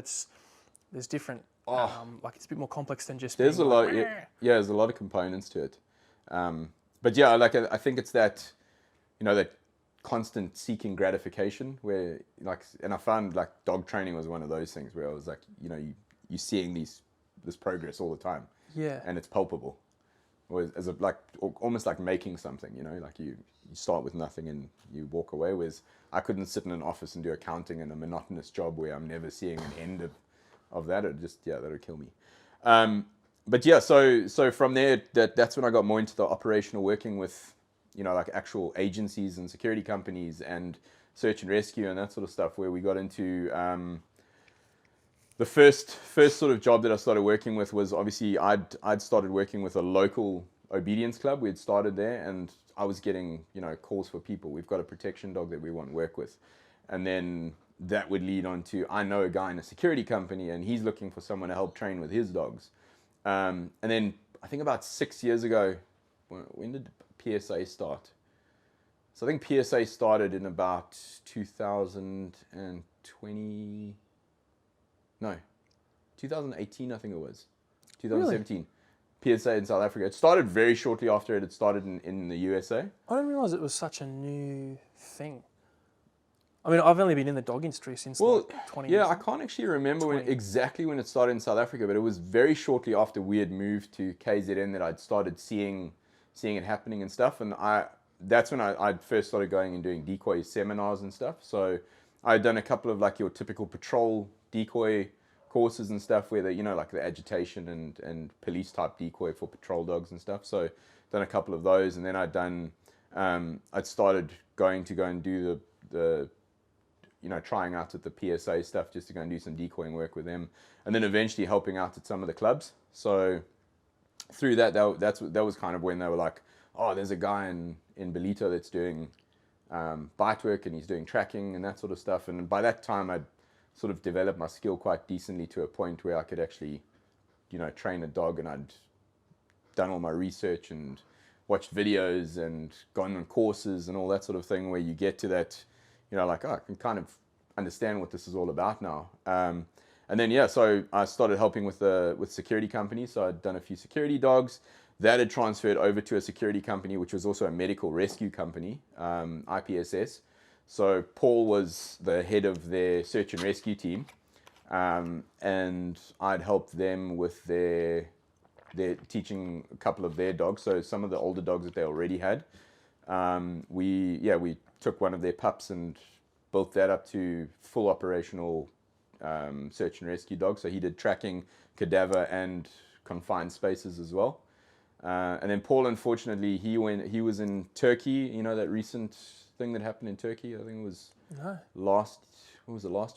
Speaker 1: There's different. Like it's a bit more complex than just.
Speaker 2: there's a
Speaker 1: being
Speaker 2: lot.
Speaker 1: like,
Speaker 2: There's a lot of components to it. But yeah, like I think it's that, that constant seeking gratification where and I found like dog training was one of those things where I was like, you're seeing this progress all the time.
Speaker 1: Yeah.
Speaker 2: And it's palpable. Or almost like making something, like you start with nothing and you walk away. Whereas I couldn't sit in an office and do accounting in a monotonous job where I'm never seeing an end of that. That would kill me. But yeah, so from there, that's when I got more into the operational working with, like actual agencies and security companies and search and rescue and that sort of stuff, where we got into the first sort of job that I started working with was obviously I'd started working with a local obedience club. We had started there, and I was getting calls for people. We've got a protection dog that we want to work with, and then that would lead on to I know a guy in a security company, and he's looking for someone to help train with his dogs. And then I think about 6 years ago, when did PSA start? So I think PSA started in about 2020. No, 2018, I think it was. 2017. Really? PSA in South Africa. It started very shortly after it had started in the USA.
Speaker 1: I didn't realise it was such a new thing. I mean, I've only been in the dog industry since 20 years.
Speaker 2: Yeah, I can't actually remember exactly when it started in South Africa, but it was very shortly after we had moved to KZN that I'd started seeing it happening and stuff. And that's when I first started going and doing decoy seminars and stuff. So I'd done a couple of like your typical patrol decoy courses and stuff where like the agitation and police type decoy for patrol dogs and stuff. So done a couple of those, and then I'd started going to go and do the trying out at the PSA stuff just to go and do some decoying work with them, and then eventually helping out at some of the clubs. So through that was kind of when they were like, oh, there's a guy in Belito that's doing bite work, and he's doing tracking and that sort of stuff. And by that time I'd sort of developed my skill quite decently to a point where I could actually train a dog, and I'd done all my research and watched videos and gone on courses and all that sort of thing, where you get to that I can kind of understand what this is all about now. And then so I started helping with security companies. So I'd done a few security dogs. That had transferred over to a security company, which was also a medical rescue company, IPSS. So Paul was the head of their search and rescue team, and I'd helped them with their teaching a couple of their dogs. So some of the older dogs that they already had, we took one of their pups and built that up to full operational search and rescue dog. So he did tracking, cadaver, and confined spaces as well. And then Paul, unfortunately, he was in Turkey. That recent thing that happened in Turkey. I think it was last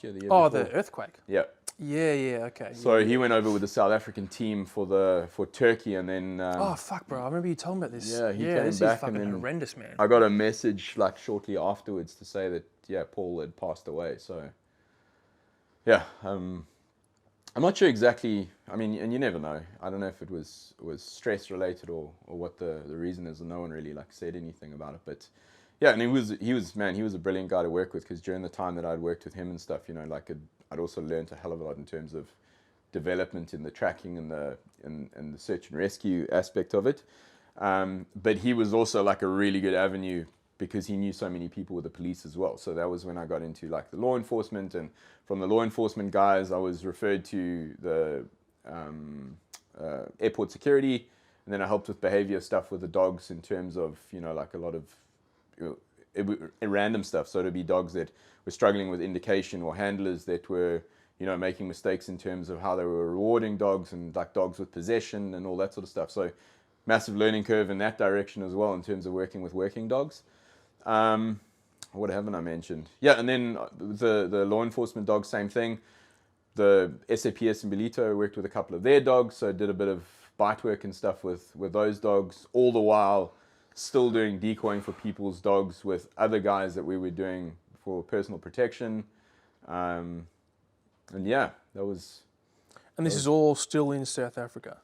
Speaker 2: year? The year before?
Speaker 1: The earthquake.
Speaker 2: Yeah.
Speaker 1: Yeah, okay.
Speaker 2: So he went over with the South African team for Turkey, and then.
Speaker 1: Oh fuck, bro! I remember you told me about this.
Speaker 2: Yeah, he came
Speaker 1: this
Speaker 2: back,
Speaker 1: is fucking
Speaker 2: and then
Speaker 1: horrendous, man.
Speaker 2: I got a message like shortly afterwards to say that Paul had passed away. So I'm not sure exactly. I mean, and you never know. I don't know if it was stress related or what the reason is, and no one really said anything about it. But yeah, and he was a brilliant guy to work with, because during the time that I'd worked with him and stuff, I'd also learned a hell of a lot in terms of development in the tracking and the search and rescue aspect of it. But he was also like a really good avenue, because he knew so many people with the police as well. So that was when I got into the law enforcement, and from the law enforcement guys, I was referred to the airport security, and then I helped with behavior stuff with the dogs in terms of a lot of random stuff. So to be dogs that were struggling with indication, or handlers that were making mistakes in terms of how they were rewarding dogs, and dogs with possession and all that sort of stuff. So massive learning curve in that direction as well in terms of working with working dogs. What haven't I mentioned? Yeah, and then the law enforcement dogs, same thing. the SAPS in Belito worked with a couple of their dogs, so did a bit of bite work and stuff with those dogs, all the while still doing decoying for people's dogs with other guys that we were doing for personal protection. And yeah, that was...
Speaker 1: And this is all still in South Africa?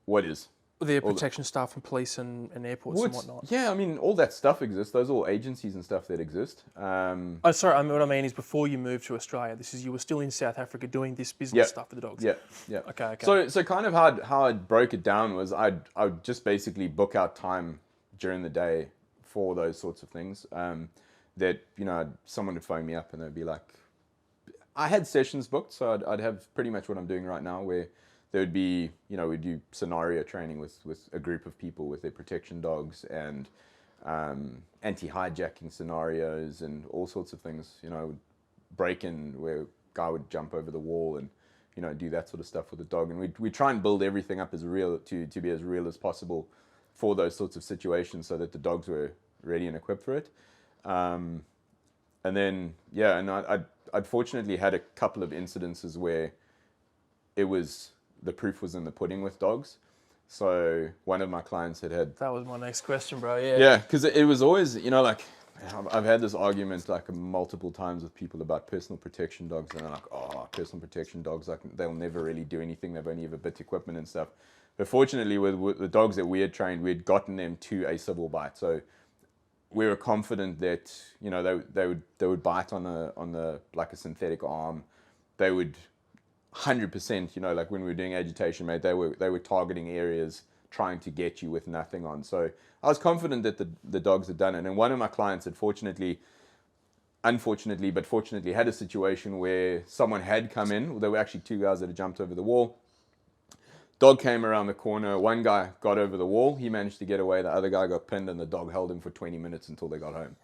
Speaker 2: What is?
Speaker 1: Their protection staff and police and airports and whatnot.
Speaker 2: Yeah, I mean, all that stuff exists. Those are all agencies and stuff that exist.
Speaker 1: Oh, sorry, what I mean is before you moved to Australia, you were still in South Africa doing this business stuff with the dogs.
Speaker 2: Yeah, yeah.
Speaker 1: Okay.
Speaker 2: So kind of how I broke it down was I would just basically book out time during the day for those sorts of things. That, you know, someone would phone me up and they'd be like, I had sessions booked, so I'd have pretty much what I'm doing right now, where there would be, you know, we'd do scenario training with a group of people with their protection dogs and anti-hijacking scenarios and all sorts of things, you know, break-in where a guy would jump over the wall and, you know, do that sort of stuff with the dog. And we try and build everything up as real, to be as real as possible for those sorts of situations so that the dogs were ready and equipped for it. And then, yeah, and I'd fortunately had a couple of incidences where it was... the proof was in the pudding with dogs. So one of my clients had...
Speaker 1: That was my next question, bro. Yeah.
Speaker 2: Yeah, because it was always, you know, like, I've had this argument like multiple times with people about personal protection dogs, and they're like, oh, personal protection dogs, like, they'll never really do anything. They've only ever bit equipment and stuff. But fortunately, with the dogs that we had trained, we had gotten them to a civil bite. So we were confident that, you know, they would bite on the like a synthetic arm. They would 100%, you know, like when we were doing agitation, mate, they were targeting areas, trying to get you with nothing on. So I was confident that the dogs had done it. And one of my clients had unfortunately, had a situation where someone had come in. Well, there were actually two guys that had jumped over the wall. Dog came around the corner. One guy got over the wall. He managed to get away. The other guy got pinned, and the dog held him for 20 minutes until they got home.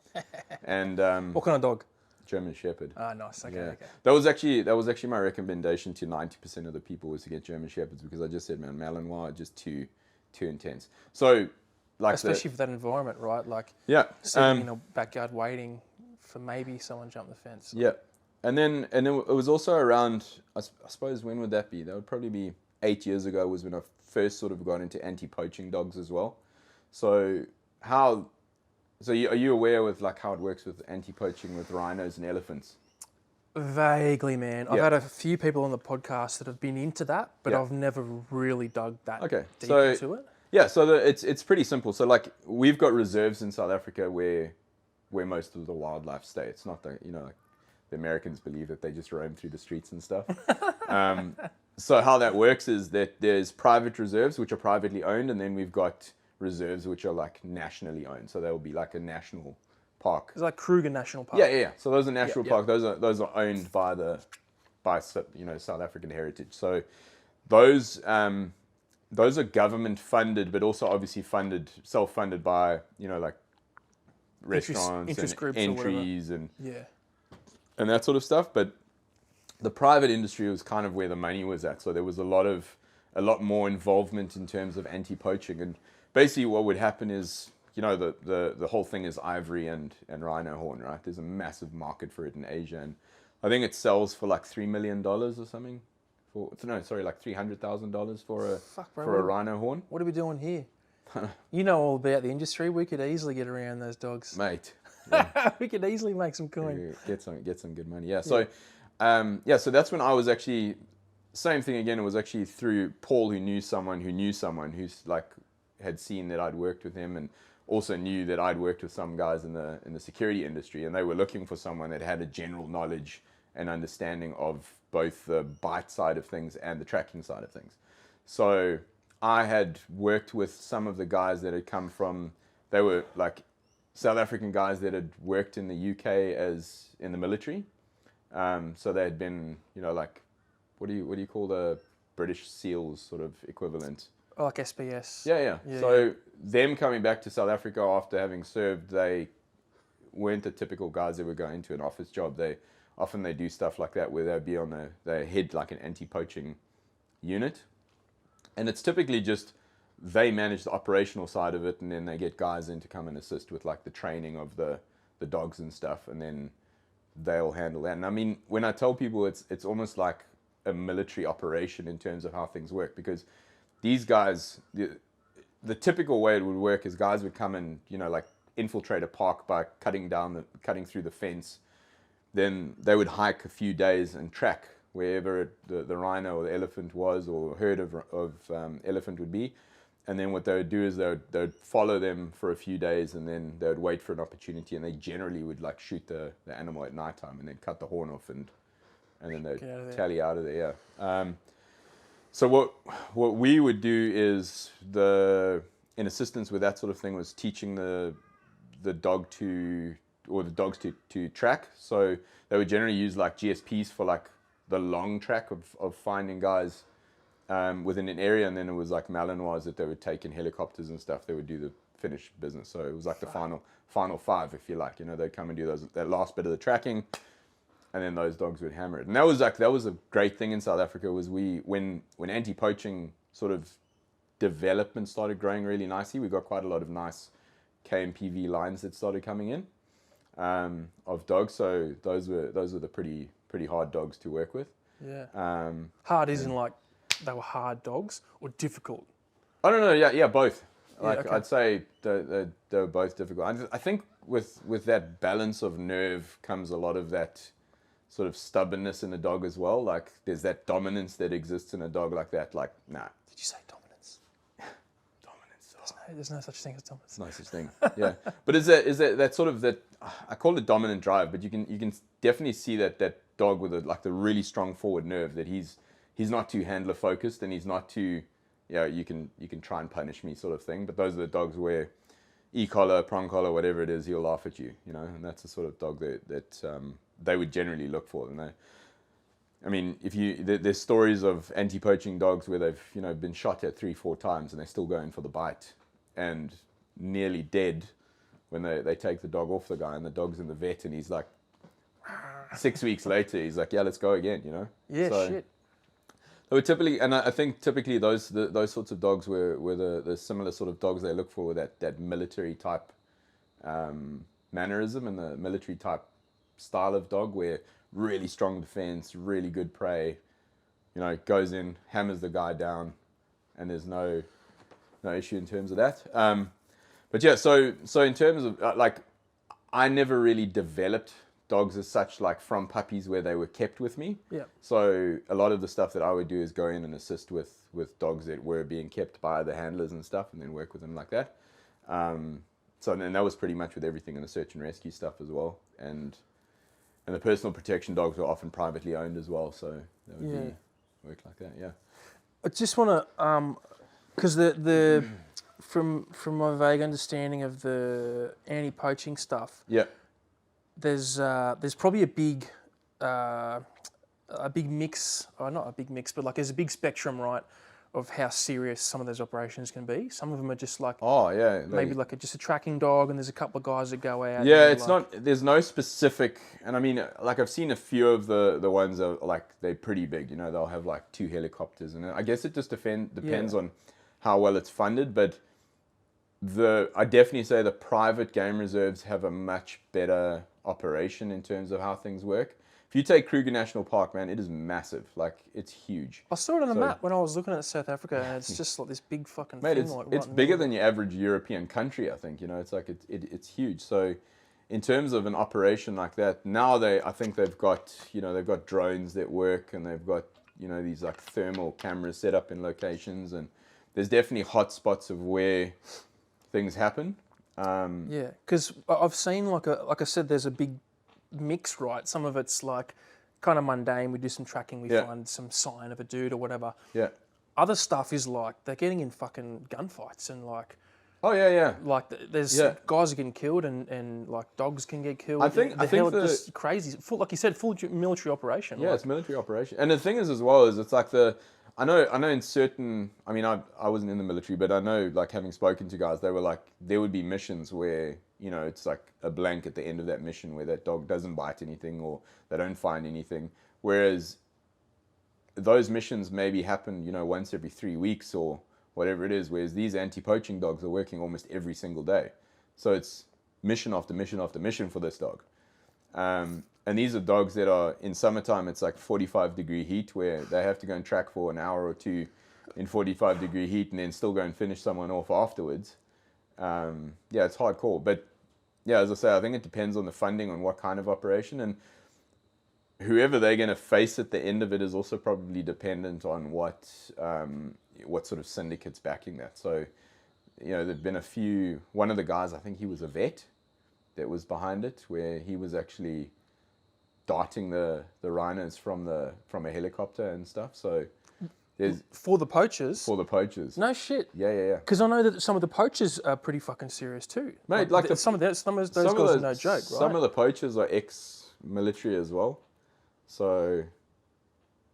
Speaker 2: And
Speaker 1: what kind of dog?
Speaker 2: German Shepherd.
Speaker 1: Ah, nice. Okay,
Speaker 2: yeah.
Speaker 1: okay.
Speaker 2: That was actually my recommendation to 90% of the people, was to get German Shepherds, because I just said, man, Malinois are just too intense. So, like,
Speaker 1: especially for that environment, right? Like, sitting in a backyard waiting for maybe someone jump the fence.
Speaker 2: Yeah, and then it was also around, I suppose, when would that be? That would probably be 8 years ago, was when I first sort of got into anti-poaching dogs as well. So are you aware with like how it works with anti-poaching with rhinos and elephants?
Speaker 1: Vaguely, man. I've had a few people on the podcast that have been into that, but I've never really dug that deep into it.
Speaker 2: Yeah, so it's pretty simple. So like, we've got reserves in South Africa where most of the wildlife stay. It's not that, you know, like the Americans believe that they just roam through the streets and stuff. So how that works is that there's private reserves which are privately owned, and then we've got reserves which are like nationally owned. So they'll be like a national park.
Speaker 1: It's like Kruger National Park.
Speaker 2: Yeah. So those are national parks. Those are owned by you know, South African heritage. So those are government funded, but also obviously self-funded by, you know, like restaurants
Speaker 1: interest
Speaker 2: and
Speaker 1: groups
Speaker 2: entries
Speaker 1: and
Speaker 2: that sort of stuff. But the private industry was kind of where the money was at. So there was a lot more involvement in terms of anti-poaching. And basically what would happen is, you know, the whole thing is ivory and rhino horn, right? There's a massive market for it in Asia. And I think it sells for like $3 million or something. Like $300,000 for a rhino horn.
Speaker 1: What are we doing here? You know all about the industry. We could easily get around those dogs,
Speaker 2: mate.
Speaker 1: Yeah. We could easily make some coin.
Speaker 2: Get some good money. Yeah. So, so that's when I was actually, same thing again. It was actually through Paul, who knew someone who's like had seen that I'd worked with him, and also knew that I'd worked with some guys in the security industry, and they were looking for someone that had a general knowledge and understanding of both the bite side of things and the tracking side of things. So I had worked with some of the guys that had come from, they were like South African guys that had worked in the UK as in the military. So they had been, you know, like, what do you call the British SEALs sort of equivalent?
Speaker 1: Oh, like SBS.
Speaker 2: Yeah. So them coming back to South Africa after having served, they weren't the typical guys that would go into an office job. They do stuff like that where they'd be on their head like an anti-poaching unit. And it's typically just they manage the operational side of it, and then they get guys in to come and assist with like the training of the dogs and stuff. And then they'll handle that. And I mean, when I tell people it's almost like a military operation in terms of how things work, because these guys, the typical way it would work is guys would come and, you know, like infiltrate a park by cutting through the fence. Then they would hike a few days and track wherever the rhino or the elephant was, or herd of elephant would be. And then what they would do is they would follow them for a few days, and then they would wait for an opportunity, and they generally would like shoot the animal at nighttime and then cut the horn off, and then they'd tally out of there. Yeah. So what we would do is, in assistance with that sort of thing, was teaching the dogs to track. So they would generally use like GSPs for like the long track of finding guys within an area, and then it was like Malinois that they would take in helicopters and stuff. They would do the finished business. So it was like the final five, if you like. You know, they'd come and do that last bit of the tracking, and then those dogs would hammer it. And that was a great thing in South Africa, was when anti-poaching sort of development started growing really nicely, we got quite a lot of nice KMPV lines that started coming in of dogs. So those were the pretty hard dogs to work with.
Speaker 1: Yeah. Hard isn't like they were hard dogs, or difficult?
Speaker 2: I don't know. Yeah, both. Like,
Speaker 1: okay.
Speaker 2: I'd say they were both difficult. I think with that balance of nerve comes a lot of that sort of stubbornness in a dog as well. Like, there's that dominance that exists in a dog like that. Like, nah.
Speaker 1: Did you say dominance?
Speaker 2: Dominance.
Speaker 1: There's no such thing as dominance.
Speaker 2: No such thing. Yeah. But is that sort of that? I call it dominant drive, but you can definitely see that dog with the really strong forward nerve, that he's not too handler focused, and he's not too, you can try and punish me sort of thing. But those are the dogs where e-collar, prong collar, whatever it is, he'll laugh at you, you know, and that's the sort of dog that they would generally look for. And there's stories of anti-poaching dogs where they've, you know, been shot at 3-4 times and they're still going for the bite, and nearly dead when they take the dog off the guy, and the dog's in the vet, and he's like 6 weeks later, he's like, yeah, let's go again, you know.
Speaker 1: Yeah, so, shit.
Speaker 2: They were typically, and I think typically those sorts of dogs were the similar sort of dogs they look for, that military type mannerism and the military type style of dog, where really strong defense, really good prey, you know, goes in, hammers the guy down, and there's no issue in terms of that. But yeah, so in terms of like, I never really developed dogs as such, like from puppies where they were kept with me.
Speaker 1: Yeah.
Speaker 2: So a lot of the stuff that I would do is go in and assist with dogs that were being kept by the handlers and stuff, and then work with them like that. So then that was pretty much with everything in the search and rescue stuff as well, and the personal protection dogs were often privately owned as well, so that would be work like that. Yeah.
Speaker 1: I just want to, because the from my vague understanding of the anti-poaching stuff.
Speaker 2: Yeah.
Speaker 1: There's probably a big mix, or not a big mix, but like there's a big spectrum, right, of how serious some of those operations can be. Some of them are just like, maybe like just a tracking dog, and there's a couple of guys that go out.
Speaker 2: Yeah, it's like, there's no specific, and I mean, like I've seen a few of the ones that are like, they're pretty big, you know, they'll have like 2 helicopters, and I guess it just depends on how well it's funded, but I definitely say the private game reserves have a much better operation in terms of how things work. If you take Kruger National Park, man, it is massive. Like, it's huge.
Speaker 1: I saw it on the map when I was looking at South Africa, and it's just like this big fucking thing.
Speaker 2: It's bigger than your average European country, I think. You know, it's like it's huge. So, in terms of an operation like that, now I think they've got drones that work, and they've got, you know, these like thermal cameras set up in locations, and there's definitely hot spots of where things happen.
Speaker 1: Yeah, because I've seen like I said, there's a big mix, right? Some of it's like kind of mundane. We do some tracking, we find some sign of a dude or whatever.
Speaker 2: Yeah.
Speaker 1: Other stuff is like they're getting in fucking gunfights, and like,
Speaker 2: oh yeah.
Speaker 1: Like there's guys are getting killed, and like dogs can get killed.
Speaker 2: I think
Speaker 1: just crazy. Full, like you said, full military operation.
Speaker 2: Yeah,
Speaker 1: like,
Speaker 2: it's military operation. And the thing is as well is it's like I know in certain, I mean, I wasn't in the military, but I know, like, having spoken to guys, they were like, there would be missions where, you know, it's like a blank at the end of that mission where that dog doesn't bite anything or they don't find anything. Whereas those missions maybe happen, you know, once every 3 weeks or whatever it is, whereas these anti-poaching dogs are working almost every single day. So it's mission after mission after mission for this dog. And these are dogs that are, in summertime, it's like 45-degree heat where they have to go and track for an hour or two in 45-degree heat and then still go and finish someone off afterwards. Yeah, it's hardcore. But yeah, as I say, I think it depends on the funding, on what kind of operation. And whoever they're going to face at the end of it is also probably dependent on what sort of syndicate's backing that. So, there've been a few, one of the guys, I think he was a vet that was behind it, where he was actually darting the rhinos from a helicopter and stuff. So there's
Speaker 1: For the poachers?
Speaker 2: for the poachers.
Speaker 1: No shit.
Speaker 2: Yeah.
Speaker 1: Because I know that some of the poachers are pretty fucking serious too.
Speaker 2: Mate,
Speaker 1: some of those guys are no joke, right?
Speaker 2: Some of the poachers are ex-military as well. So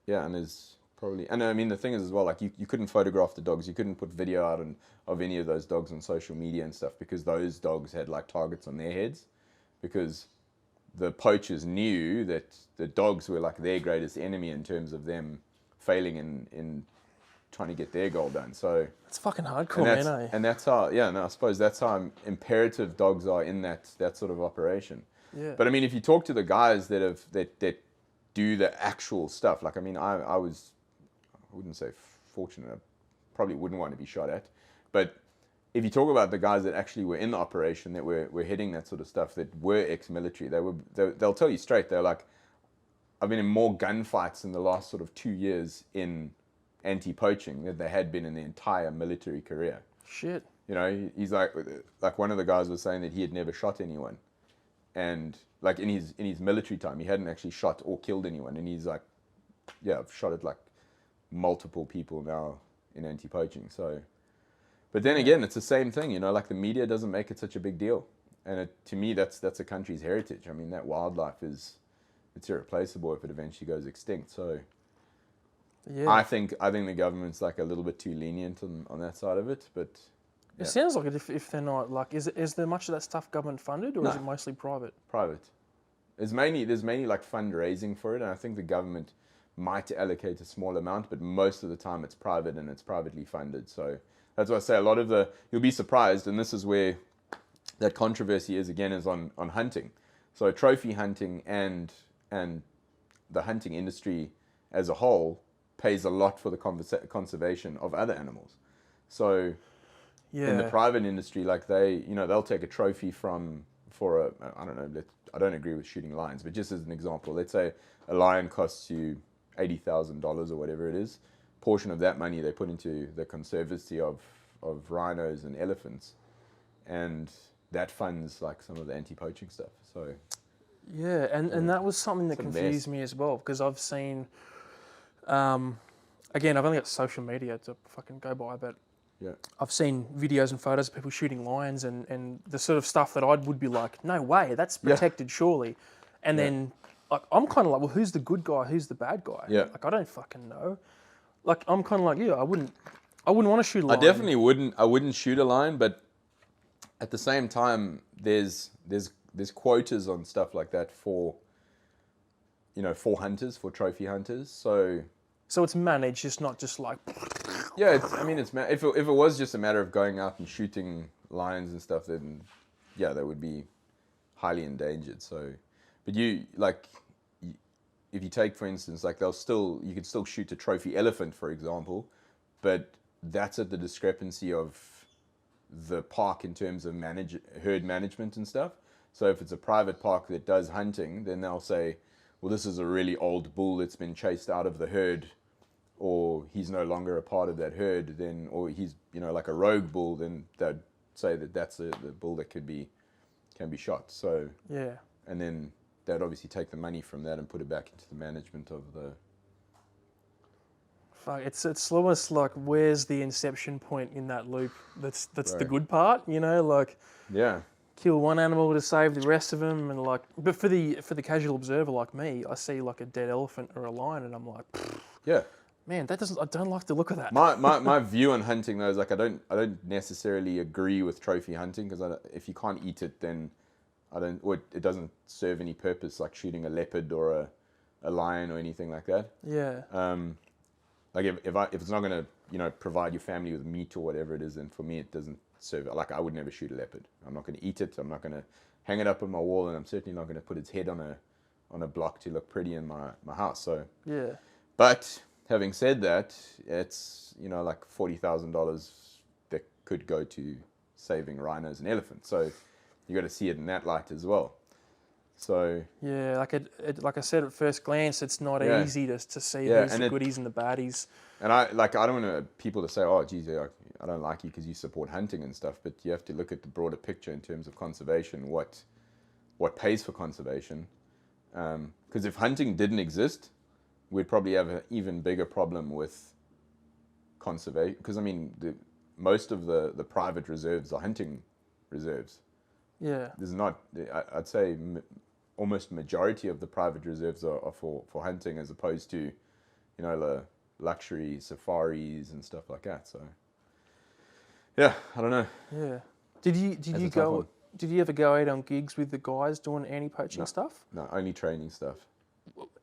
Speaker 2: yeah, and there's probably, and I mean the thing is as well, like you couldn't photograph the dogs, you couldn't put video out of any of those dogs on social media and stuff, because those dogs had like targets on their heads, because the poachers knew that the dogs were like their greatest enemy in terms of them failing in trying to get their goal done. So
Speaker 1: it's fucking hardcore, man.
Speaker 2: And that's how, I suppose that's how imperative dogs are in that sort of operation.
Speaker 1: Yeah.
Speaker 2: But I mean, if you talk to the guys that do the actual stuff, like, I mean, I wouldn't say fortunate, I probably wouldn't want to be shot at, but if you talk about the guys that actually were in the operation, that were hitting that sort of stuff, that were ex-military, they'll tell you straight, they're like, I've been in more gunfights in the last sort of 2 years in anti-poaching than they had been in the entire military career.
Speaker 1: Shit.
Speaker 2: He's like one of the guys was saying that he had never shot anyone, and like in his military time, he hadn't actually shot or killed anyone, and he's like, yeah, I've shot at like multiple people now in anti-poaching. So, but then again, it's the same thing, like the media doesn't make it such a big deal, and to me, that's a country's heritage. I mean, that wildlife it's irreplaceable if it eventually goes extinct. So,
Speaker 1: yeah,
Speaker 2: I think the government's like a little bit too lenient on that side of it, but
Speaker 1: it sounds like it if they're not, like, is there much of that stuff government funded, or
Speaker 2: No.
Speaker 1: is it mostly private?
Speaker 2: Private. There's mainly like fundraising for it, and I think the government might allocate a small amount, but most of the time it's private and it's privately funded. So that's why I say a lot of you'll be surprised, and this is where that controversy is on hunting. So trophy hunting and the hunting industry as a whole pays a lot for the conservation of other animals. So in the private industry, like they'll take a trophy I don't know, I don't agree with shooting lions, but just as an example, let's say a lion costs you $80,000 or whatever it is. Portion of that money they put into the conservancy of rhinos and elephants, and that funds like some of the anti-poaching stuff. So
Speaker 1: yeah, and that was something that confused me as well, because I've seen, again, I've only got social media to fucking go by, but
Speaker 2: yeah,
Speaker 1: I've seen videos and photos of people shooting lions and the sort of stuff that I would be like, no way, that's protected surely. And then like I'm kind of like, well, who's the good guy? Who's the bad guy?
Speaker 2: Yeah.
Speaker 1: Like I don't fucking know. Like I'm kind of like, I wouldn't want to shoot a lion.
Speaker 2: I definitely wouldn't. I wouldn't shoot a lion, but at the same time, there's quotas on stuff like that for hunters, for trophy hunters. So
Speaker 1: it's managed, it's not just like.
Speaker 2: Yeah, if it was just a matter of going out and shooting lions and stuff, then yeah, they would be highly endangered. So, but if you take, for instance, like you could still shoot a trophy elephant, for example, but that's at the discrepancy of the park in terms of herd management and stuff. So if it's a private park that does hunting, then they'll say, well, this is a really old bull that's been chased out of the herd, or he's no longer a part of that herd, or he's like a rogue bull, then they'd say that that's the bull that can be shot. So
Speaker 1: yeah,
Speaker 2: and then they'd obviously take the money from that and put it back into the management of the.
Speaker 1: Fuck, it's almost like, where's the inception point in that loop? That's
Speaker 2: Right.
Speaker 1: the good part, like.
Speaker 2: Yeah.
Speaker 1: Kill one animal to save the rest of them, and like, but for the casual observer like me, I see like a dead elephant or a lion, and I'm like,
Speaker 2: Yeah.
Speaker 1: man, I don't like the look of that.
Speaker 2: My view on hunting though is like I don't necessarily agree with trophy hunting, because if you can't eat it, then it doesn't serve any purpose, like shooting a leopard or a lion or anything like that.
Speaker 1: Yeah.
Speaker 2: Like if it's not gonna provide your family with meat or whatever it is, then for me it doesn't serve. Like I would never shoot a leopard. I'm not gonna eat it. I'm not gonna hang it up on my wall, and I'm certainly not gonna put its head on on a block to look pretty in my house. So
Speaker 1: Yeah.
Speaker 2: but having said that, it's, you know, like $40,000 that could go to saving rhinos and elephants. So you got to see it in that light as well. So
Speaker 1: Yeah, like I said at first glance, it's not
Speaker 2: Yeah.
Speaker 1: easy to see
Speaker 2: Yeah,
Speaker 1: who's
Speaker 2: and
Speaker 1: the goodies and the baddies.
Speaker 2: and I don't want people to say, oh, geez, I don't like you because you support hunting and stuff. But you have to look at the broader picture in terms of conservation. What pays for conservation? Because if hunting didn't exist, we'd probably have an even bigger problem with conservation. Because I mean, most of the private reserves are hunting reserves.
Speaker 1: Yeah.
Speaker 2: There's not. I'd say almost majority of the private reserves are for hunting, as opposed to, you know, the luxury safaris and stuff like that. So yeah, I don't know.
Speaker 1: Yeah. Did you ever go out on gigs with the guys doing anti-poaching stuff?
Speaker 2: No, only training stuff.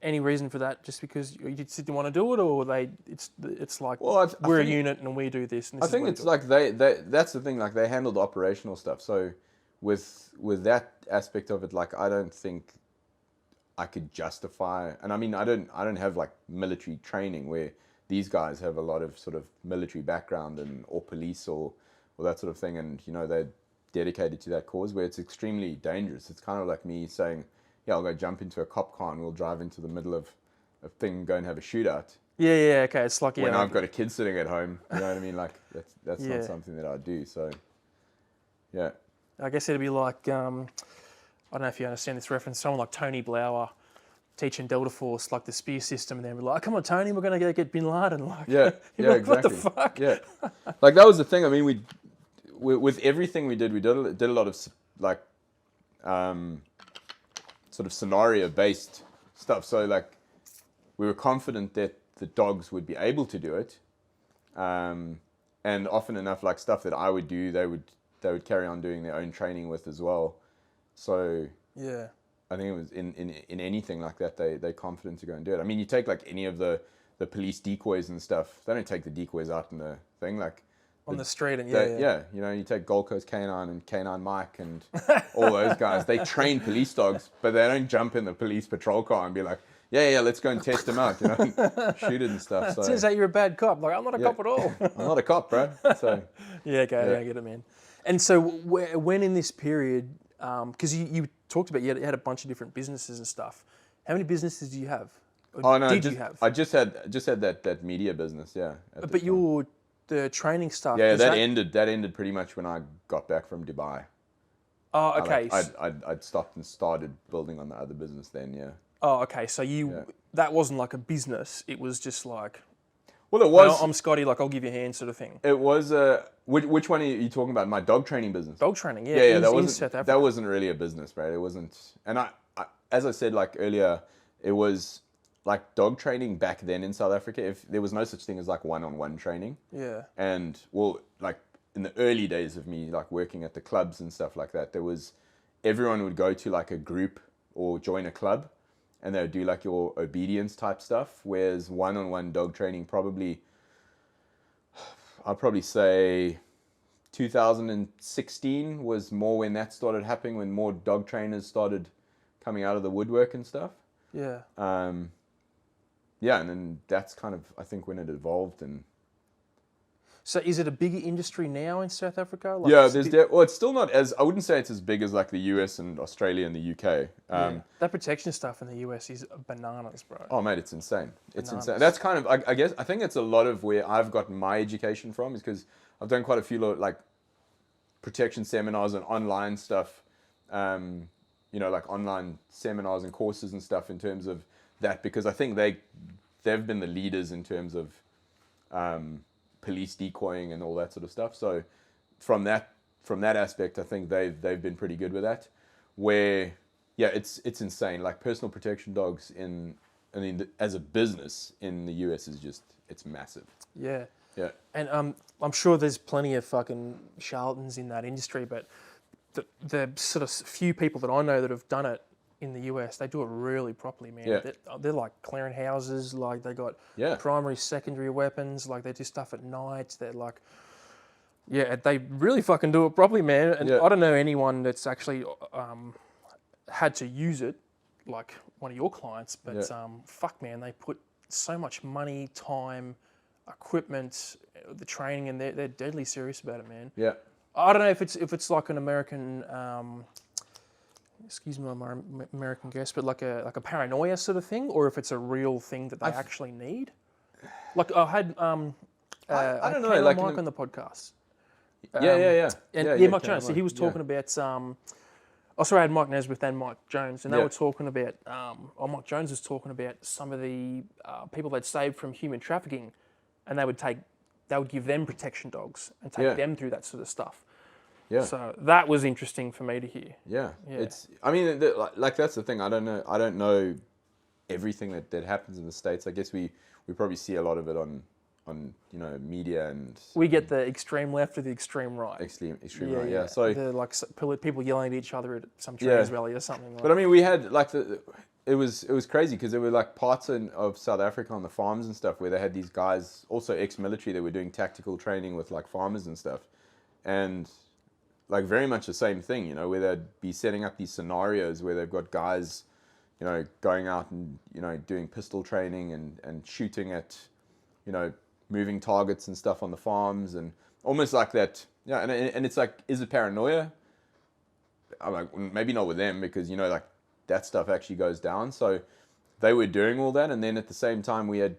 Speaker 1: Any reason for that? Just because you just didn't want to do it, or it's like,
Speaker 2: Well,
Speaker 1: we're a unit and we do this. And this
Speaker 2: I think it's like they that's the thing. Like, they handle the operational stuff. So with that aspect of it, like, I don't think I could justify. And I mean, I don't have like military training where these guys have a lot of sort of military background or police or that sort of thing, and you know, they're dedicated to that cause, where it's extremely dangerous. It's kind of like me saying, yeah, I'll go jump into a cop car and we'll drive into the middle of a thing and go and have a shootout.
Speaker 1: Yeah, okay. It's like,
Speaker 2: when I've got a kid sitting at home, you know what I mean? Like, that's
Speaker 1: Yeah.
Speaker 2: not something that I do. So yeah.
Speaker 1: I guess it'd be like, I don't know if you understand this reference, someone like Tony Blauer teaching Delta Force like the spear system, and then be like, oh, come on, Tony, we're going to go get Bin Laden. Like,
Speaker 2: Yeah, yeah,
Speaker 1: like,
Speaker 2: exactly.
Speaker 1: What the fuck?
Speaker 2: Yeah, like, that was the thing. I mean, we with everything we did a lot of like sort of scenario based stuff. So like, we were confident that the dogs would be able to do it, and often enough, like, stuff that I would do, they would carry on doing their own training with as well. So
Speaker 1: Yeah.
Speaker 2: I think it was in anything like that, they're confident to go and do it. I mean, you take like any of the police decoys and stuff, they don't take the decoys out in the thing, like
Speaker 1: On the street, and
Speaker 2: yeah, you know, you take Gold Coast Canine and Canine Mike and all those guys, they train police dogs, but they don't jump in the police patrol car and be like, yeah, let's go and test them out, you know, shoot it and stuff. So
Speaker 1: It turns out you're a bad cop. Like, I'm not a cop at all.
Speaker 2: I'm not a cop, bro. So
Speaker 1: Yeah, okay,
Speaker 2: Yeah.
Speaker 1: I get it, man. And so when in this period, because you talked about you had a bunch of different businesses and stuff. How many businesses do you have? Or
Speaker 2: oh no,
Speaker 1: you have?
Speaker 2: I just had that media business, yeah.
Speaker 1: But the training stuff.
Speaker 2: Yeah, that ended pretty much when I got back from Dubai.
Speaker 1: Oh, okay.
Speaker 2: I'd stopped and started building on the other business then, yeah.
Speaker 1: Oh, okay. So that wasn't like a business. It was just like,
Speaker 2: Well, it was.
Speaker 1: I'm Scotty. Like, I'll give you a hand, sort of thing.
Speaker 2: It was. Which one are you talking about? My dog training business.
Speaker 1: Dog training, yeah.
Speaker 2: Yeah,
Speaker 1: in South Africa.
Speaker 2: that wasn't really a business, right? It wasn't. And I, as I said like earlier, it was like dog training back then in South Africa. If there was no such thing as like one-on-one training.
Speaker 1: Yeah.
Speaker 2: And well, like in the early days of me like working at the clubs and stuff like that, everyone would go to like a group or join a club, and they would do like your obedience type stuff. Whereas one-on-one dog training I'd probably say 2016 was more when that started happening, when more dog trainers started coming out of the woodwork and stuff.
Speaker 1: Yeah.
Speaker 2: Yeah, and then that's kind of, I think, when it evolved. And
Speaker 1: So is it a bigger industry now in South Africa? Like,
Speaker 2: yeah, it's still not as, I wouldn't say it's as big as like the US and Australia and the UK.
Speaker 1: yeah. That protection stuff in the US is bananas, bro.
Speaker 2: Oh, mate, it's insane. It's
Speaker 1: Bananas.
Speaker 2: insane. That's kind of, I think it's a lot of where I've gotten my education from, is because I've done quite a few like protection seminars and online stuff, you know, like online seminars and courses and stuff in terms of that, because I think they've been the leaders in terms of police decoying and all that sort of stuff. So from that aspect, I think they've been pretty good with that. Where, yeah, it's insane. Like, personal protection dogs as a business in the US is just, it's massive.
Speaker 1: Yeah.
Speaker 2: Yeah.
Speaker 1: And I'm sure there's plenty of fucking charlatans in that industry, but the sort of few people that I know that have done it in the US, they do it really properly, man.
Speaker 2: Yeah.
Speaker 1: They're like clearing houses, like they got primary, secondary weapons, like they do stuff at night. They're like, yeah, they really fucking do it properly, man. And I don't know anyone that's actually had to use it like one of your clients, but fuck man, they put so much money, time, equipment, the training, and they're deadly serious about it, man.
Speaker 2: Yeah.
Speaker 1: I don't know if it's like an American, excuse me, my American guess, but like a paranoia sort of thing, or if it's a real thing that they actually need. Like I had
Speaker 2: I don't know,
Speaker 1: Ken
Speaker 2: like
Speaker 1: Mike on the podcast.
Speaker 2: Yeah.
Speaker 1: And Mike Jones. So he was talking about I had Mike Nesbitt and Mike Jones, and they were talking about. Mike Jones was talking about some of the people they'd saved from human trafficking, and they would give them protection dogs and take them through that sort of stuff.
Speaker 2: Yeah.
Speaker 1: So that was interesting for me to hear.
Speaker 2: Yeah. I mean, like that's the thing. I don't know everything that happens in the States. I guess we probably see a lot of it on media, and
Speaker 1: we get the extreme left or the extreme right.
Speaker 2: Extreme right. Yeah. So
Speaker 1: like people yelling at each other at some trans rally or something. Like.
Speaker 2: But I mean, we had like it was crazy because there were like parts of South Africa on the farms and stuff where they had these guys, also ex-military, that were doing tactical training with like farmers and stuff, and like very much the same thing, where they'd be setting up these scenarios where they've got guys, going out and doing pistol training and shooting at, moving targets and stuff on the farms, and almost like that. Yeah, and it's like, is it paranoia? I'm like, maybe not with them, because like that stuff actually goes down. So they were doing all that, and then at the same time we had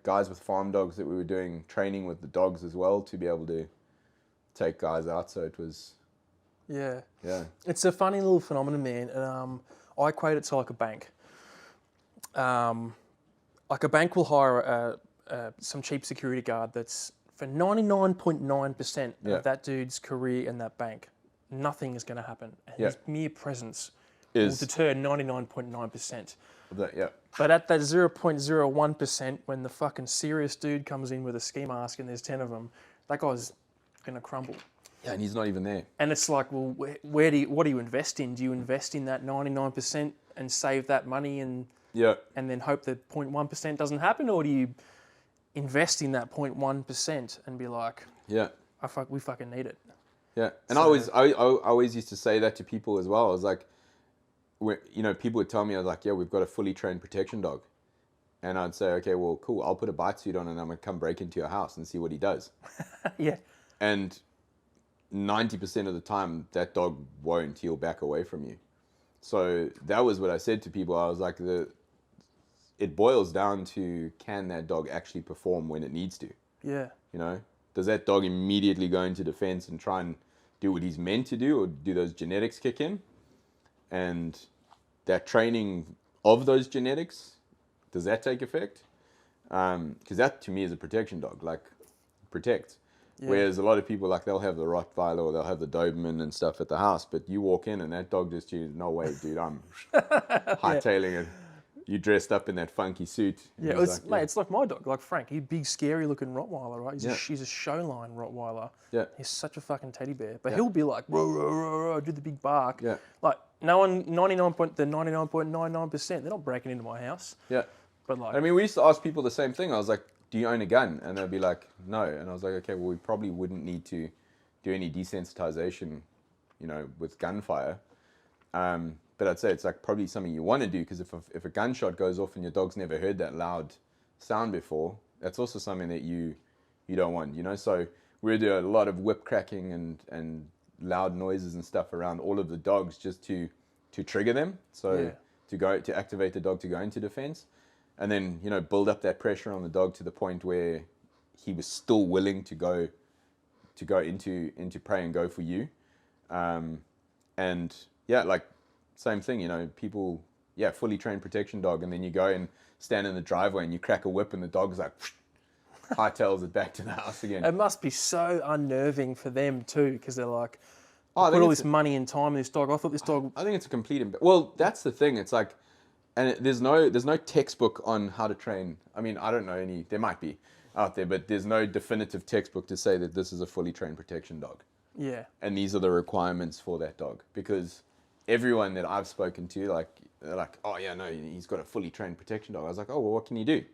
Speaker 2: guys with farm dogs that we were doing training with the dogs as well to be able to take guys out. So it was
Speaker 1: yeah,
Speaker 2: it's
Speaker 1: a funny little phenomenon, man. And I equate it to like a bank. Like a bank will hire some cheap security guard that's for 99.9% of that dude's career in that bank, nothing is going to happen. And his mere presence will deter 99.9%. But at that 0.01%, when the fucking serious dude comes in with a ski mask and there's 10 of them, that guy's going to crumble.
Speaker 2: Yeah, and he's not even there.
Speaker 1: And it's like, well, what do you invest in? Do you invest in that 99% and save that money and then hope that 0.1% doesn't happen, or do you invest in that 0.1% and be like, we fucking need it?
Speaker 2: Yeah, and so, I always used to say that to people as well. I was like, people would tell me, I was like, we've got a fully trained protection dog. And I'd say, okay, well, cool, I'll put a bite suit on and I'm going to come break into your house and see what he does.
Speaker 1: Yeah.
Speaker 2: And 90% of the time, that dog won't. He'll back away from you. So that was what I said to people. I was like, it boils down to, can that dog actually perform when it needs to?
Speaker 1: Yeah.
Speaker 2: Does that dog immediately go into defense and try and do what he's meant to do, or do those genetics kick in? And that training of those genetics, does that take effect? Because that to me is a protection dog, like protects. Yeah. Whereas a lot of people, like, they'll have the Rottweiler or they'll have the Doberman and stuff at the house, but you walk in and that dog just, no way, dude, I'm hightailing it. You dressed up in that funky suit.
Speaker 1: Yeah, it's like my dog, like Frank. He's a big, scary looking Rottweiler, right? He's a showline Rottweiler. Yeah. He's such a fucking teddy bear. But he'll be like, row, row, row, row, do the big bark. Yeah. Like, no one, 99.99%, they're not breaking into my house.
Speaker 2: Yeah.
Speaker 1: But like,
Speaker 2: I mean, we used to ask people the same thing. I was like, do you own a gun? And they'd be like, no. And I was like, okay, well, we probably wouldn't need to do any desensitization, with gunfire. But I'd say it's like probably something you want to do, because if a gunshot goes off and your dog's never heard that loud sound before, that's also something that you don't want, So we do a lot of whip cracking and loud noises and stuff around all of the dogs just to trigger them. So to activate the dog to go into defense, and then build up that pressure on the dog to the point where he was still willing to go into prey and go for you, like. Same thing, people, fully trained protection dog, and then you go and stand in the driveway and you crack a whip and the dog's like, hightails it back to the house again.
Speaker 1: It must be so unnerving for them too, because they're like, put all this money and time in this dog. I thought this dog...
Speaker 2: I think it's a complete... Well, that's the thing. It's like, and there's no textbook on how to train. I mean, I don't know any, there might be out there, but there's no definitive textbook to say that this is a fully trained protection dog.
Speaker 1: Yeah.
Speaker 2: And these are the requirements for that dog, because... everyone that I've spoken to, they're like, oh yeah, no, he's got a fully trained protection dog. I was like, oh, well, what can he do?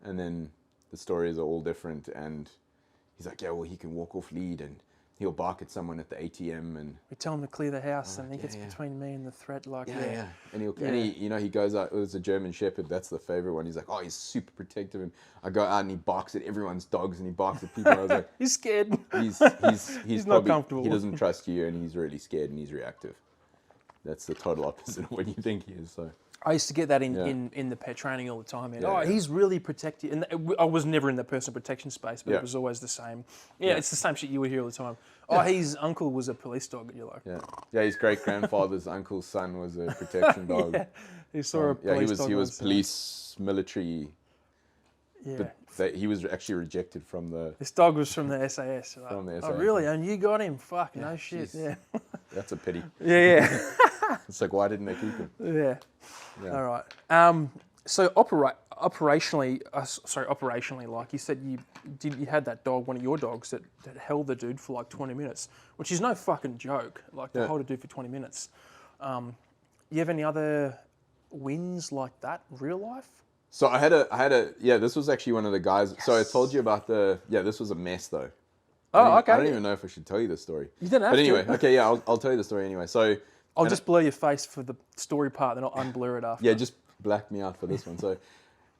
Speaker 2: And then the stories are all different. And he's like, yeah, well, he can walk off lead and he'll bark at someone at the ATM, and
Speaker 1: We tell him to clear the house, and he gets between me and the threat. Like,
Speaker 2: and he goes out. It was a German Shepherd. That's the favorite one. He's like, oh, he's super protective, and I go out and he barks at everyone's dogs, and he barks at people. I was like,
Speaker 1: he's scared.
Speaker 2: He's
Speaker 1: not
Speaker 2: probably,
Speaker 1: comfortable.
Speaker 2: He doesn't trust you, and he's really scared, and he's reactive. That's the total opposite of what you think he is. So
Speaker 1: I used to get that in the pet training all the time. Man. He's really protective. And I was never in the personal protection space, but it was always the same. Yeah, it's the same shit you would hear all the time. Oh, his uncle was a police dog. And you're like,
Speaker 2: his great grandfather's uncle's son was a protection dog.
Speaker 1: He saw a police dog.
Speaker 2: He was police, military.
Speaker 1: Yeah.
Speaker 2: But he was actually rejected from the...
Speaker 1: This dog was from the SAS. Like,
Speaker 2: from the SAS.
Speaker 1: Oh, really? And you got him? Fuck, no shit.
Speaker 2: Geez.
Speaker 1: Yeah.
Speaker 2: That's a pity.
Speaker 1: Yeah.
Speaker 2: It's like, why didn't they keep him?
Speaker 1: Yeah. All right. So operationally, like you said, you had that dog, one of your dogs, that held the dude for like 20 minutes, which is no fucking joke. Like to hold a dude for 20 minutes. You have any other wins like that, real life?
Speaker 2: So I had a this was actually one of the guys. Yes. So I told you about this was a mess though.
Speaker 1: Oh, okay.
Speaker 2: I don't even know if I should tell you this story.
Speaker 1: You didn't have
Speaker 2: But anyway,
Speaker 1: to.
Speaker 2: okay, yeah, I'll tell you the story anyway. So
Speaker 1: I'll just blur your face for the story part, then I'll unblur it after.
Speaker 2: Yeah, just black me out for this one. So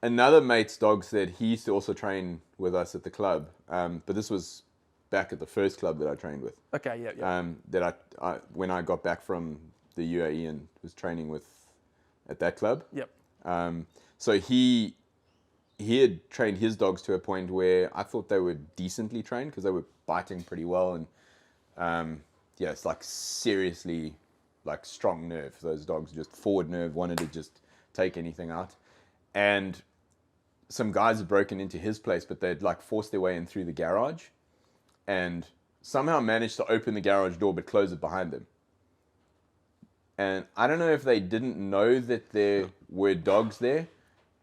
Speaker 2: another mate's dog said he used to also train with us at the club, but this was back at the first club that I trained with.
Speaker 1: Okay, yeah.
Speaker 2: That I when I got back from the UAE and was training at that club.
Speaker 1: Yep.
Speaker 2: So he had trained his dogs to a point where I thought they were decently trained because they were biting pretty well, and it's like seriously like strong nerve. Those dogs just forward nerve, wanted to just take anything out. And some guys had broken into his place, but they'd like forced their way in through the garage and somehow managed to open the garage door but close it behind them. And I don't know if they didn't know that there were dogs there,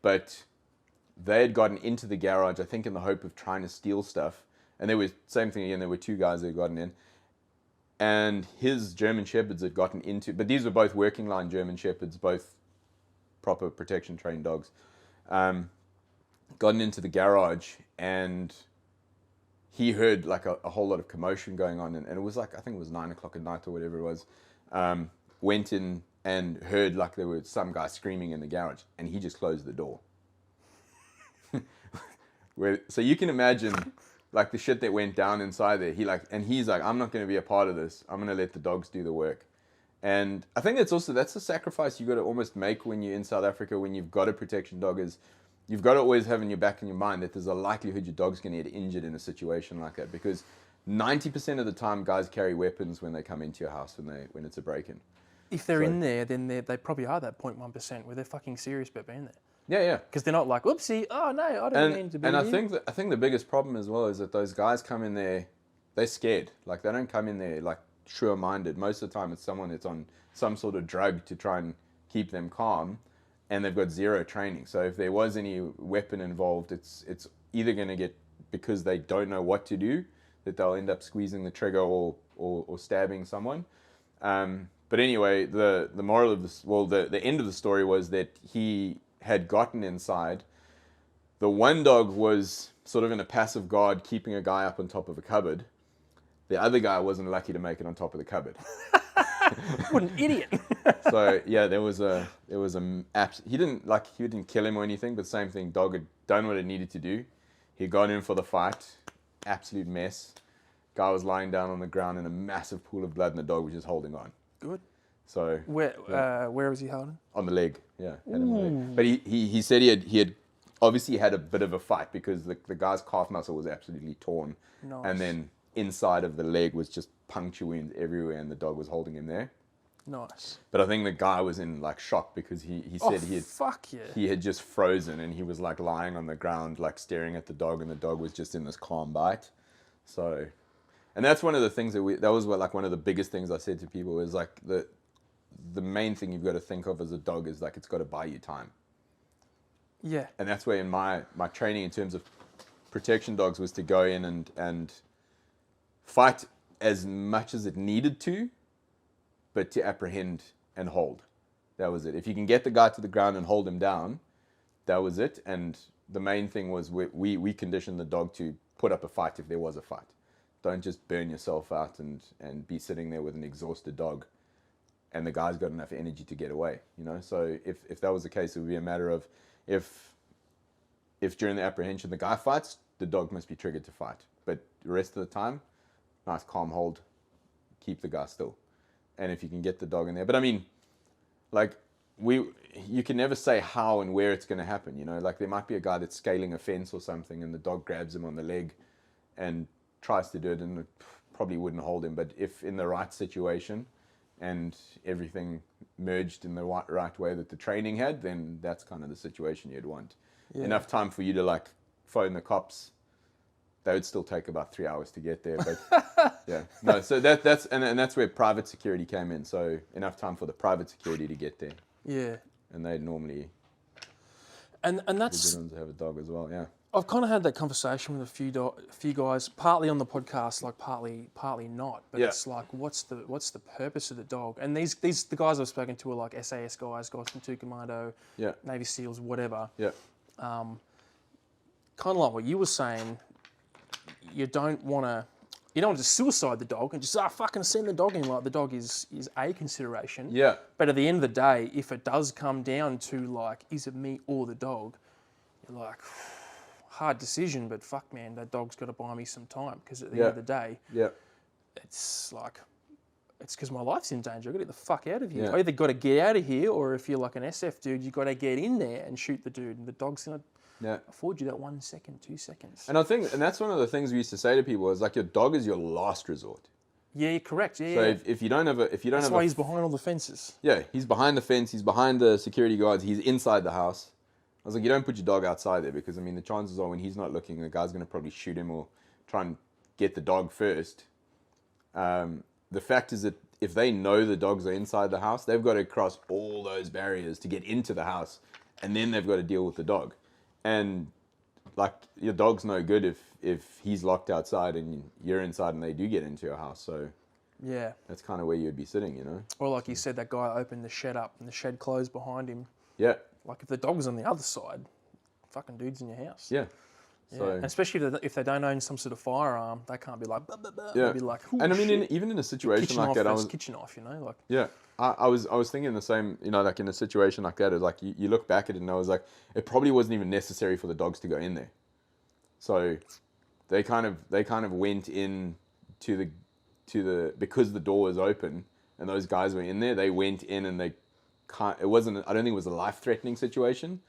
Speaker 2: but they had gotten into the garage, I think in the hope of trying to steal stuff. And there was, same thing again, there were two guys that had gotten in. And his German Shepherds had gotten into, but these were both working line German Shepherds, both proper protection trained dogs, gotten into the garage, and he heard like a whole lot of commotion going on. And it was like, I think it was 9 o'clock at night or whatever it was. Went in and heard like there was some guy screaming in the garage, and he just closed the door. So you can imagine like the shit that went down inside there. He's like, I'm not going to be a part of this. I'm going to let the dogs do the work. And I think that's a sacrifice you got to almost make when you're in South Africa, when you've got a protection dog, is you've got to always have in your back in your mind that there's a likelihood your dog's going to get injured in a situation like that, because 90% of the time guys carry weapons when they come into your house when it's a break-in.
Speaker 1: If they're in there, then they probably are that 0.1% where they're fucking serious about being there.
Speaker 2: Yeah.
Speaker 1: Because they're not like, oopsie, oh no, I don't mean to be
Speaker 2: here.
Speaker 1: And
Speaker 2: I think the biggest problem as well is that those guys come in there, they're scared. Like they don't come in there like sure-minded. Most of the time it's someone that's on some sort of drug to try and keep them calm, and they've got zero training. So if there was any weapon involved, it's either going to get, because they don't know what to do, that they'll end up squeezing the trigger or stabbing someone. But anyway, the moral of this, the end of the story was that he had gotten inside. The one dog was sort of in a passive guard, keeping a guy up on top of a cupboard. The other guy wasn't lucky to make it on top of the cupboard.
Speaker 1: What an idiot!
Speaker 2: So yeah, he didn't kill him or anything, but same thing. Dog had done what it needed to do. He got in for the fight. Absolute mess. Guy was lying down on the ground in a massive pool of blood, and the dog was just holding on. Good. So
Speaker 1: where was he holding?
Speaker 2: On the leg, yeah. Had him on the leg. But he said he had obviously had a bit of a fight, because the guy's calf muscle was absolutely torn. Nice. And then inside of the leg was just puncture wounds everywhere, and the dog was holding him there.
Speaker 1: Nice.
Speaker 2: But I think the guy was in like shock, because he said he had just frozen, and he was like lying on the ground like staring at the dog, and the dog was just in this calm bite. So, and that's one of the things that was one of the biggest things I said to people is like the main thing you've got to think of as a dog is like it's got to buy you time.
Speaker 1: Yeah.
Speaker 2: And that's where in my training in terms of protection dogs was to go in and fight as much as it needed to, but to apprehend and hold. That was it. If you can get the guy to the ground and hold him down, that was it. And the main thing was we conditioned the dog to put up a fight if there was a fight. don't just burn yourself out and be sitting there with an exhausted dog, and the guy's got enough energy to get away. So if that was the case, it would be a matter of if during the apprehension the guy fights, the dog must be triggered to fight. But the rest of the time, nice calm hold, keep the guy still. And if you can get the dog in there. But I mean, like, you can never say how and where it's going to happen. Like, there might be a guy that's scaling a fence or something, and the dog grabs him on the leg and tries to do it, and it probably wouldn't hold him. But if in the right situation and everything merged in the right way that the training had, then that's kind of the situation you'd want. Yeah. Enough time for you to, like, phone the cops. They would still take about 3 hours to get there, but yeah, no. So that's where private security came in. So enough time for the private security to get there.
Speaker 1: Yeah,
Speaker 2: and they normally
Speaker 1: and that's
Speaker 2: the good ones have a dog as well. Yeah,
Speaker 1: I've kind of had that conversation with a few guys, partly on the podcast, like partly not. But it's like, what's the purpose of the dog? And the guys I've spoken to are like SAS guys from 2 Commando, Navy SEALs, whatever.
Speaker 2: Yeah,
Speaker 1: kind of like what you were saying. You don't want to just suicide the dog and just fucking send the dog in. Like, the dog is a consideration.
Speaker 2: Yeah.
Speaker 1: But at the end of the day, if it does come down to, like, is it me or the dog? You're like, hard decision, but fuck, man, that dog's got to buy me some time, because at the end of the day, it's like, it's because my life's in danger. I've got to get the fuck out of here.
Speaker 2: Yeah.
Speaker 1: I either got to get out of here, or if you're like an SF dude, you got to get in there and shoot the dude, and the dog's gonna afford you that 1 second, 2 seconds.
Speaker 2: And I think, and that's one of the things we used to say to people, is like, your dog is your last resort.
Speaker 1: Yeah, you're correct. Yeah.
Speaker 2: So if you don't have
Speaker 1: that's why he's behind all the fences.
Speaker 2: Yeah, he's behind the fence. He's behind the security guards. He's inside the house. I was like, you don't put your dog outside there, because I mean, the chances are when he's not looking, the guy's going to probably shoot him or try and get the dog first. The fact is that if they know the dogs are inside the house, they've got to cross all those barriers to get into the house, and then they've got to deal with the dog. And like, your dog's no good if he's locked outside and you're inside and they do get into your house. So
Speaker 1: yeah,
Speaker 2: that's kind of where you'd be sitting,
Speaker 1: Or like you said, that guy opened the shed up and the shed closed behind him.
Speaker 2: Yeah.
Speaker 1: Like, if the dog's on the other side, fucking dude's in your house.
Speaker 2: Yeah.
Speaker 1: So, and especially if they don't own some sort of firearm, they can't be like, bah, bah, bah.
Speaker 2: Yeah.
Speaker 1: They'll be like,
Speaker 2: and I mean, even in a situation like that,
Speaker 1: kitchen off, like.
Speaker 2: Yeah, I was thinking the same, like in a situation like that, it's like you look back at it and I was like, it probably wasn't even necessary for the dogs to go in there. So they kind of went in to the because the door was open and those guys were in there. They went in and I don't think it was a life-threatening situation.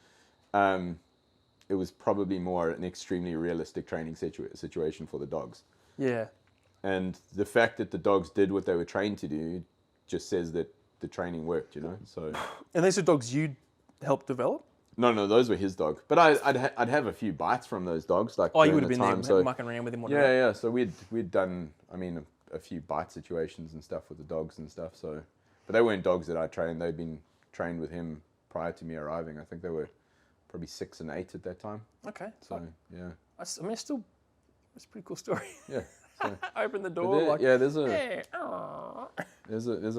Speaker 2: It was probably more an extremely realistic training situation for the dogs.
Speaker 1: Yeah.
Speaker 2: And the fact that the dogs did what they were trained to do just says that the training worked, So.
Speaker 1: And these are dogs you helped develop?
Speaker 2: No, those were his dog. But I'd have a few bites from those dogs, like.
Speaker 1: Oh, you would have been there, mucking around with him. Whatever.
Speaker 2: Yeah. So we'd done, I mean, a few bite situations and stuff with the dogs and stuff. So, but they weren't dogs that I trained. They'd been trained with him prior to me arriving. I think they were probably 6 and 8 at that time.
Speaker 1: Okay.
Speaker 2: So yeah.
Speaker 1: It's a pretty cool story.
Speaker 2: Yeah. So,
Speaker 1: open the door.
Speaker 2: There's a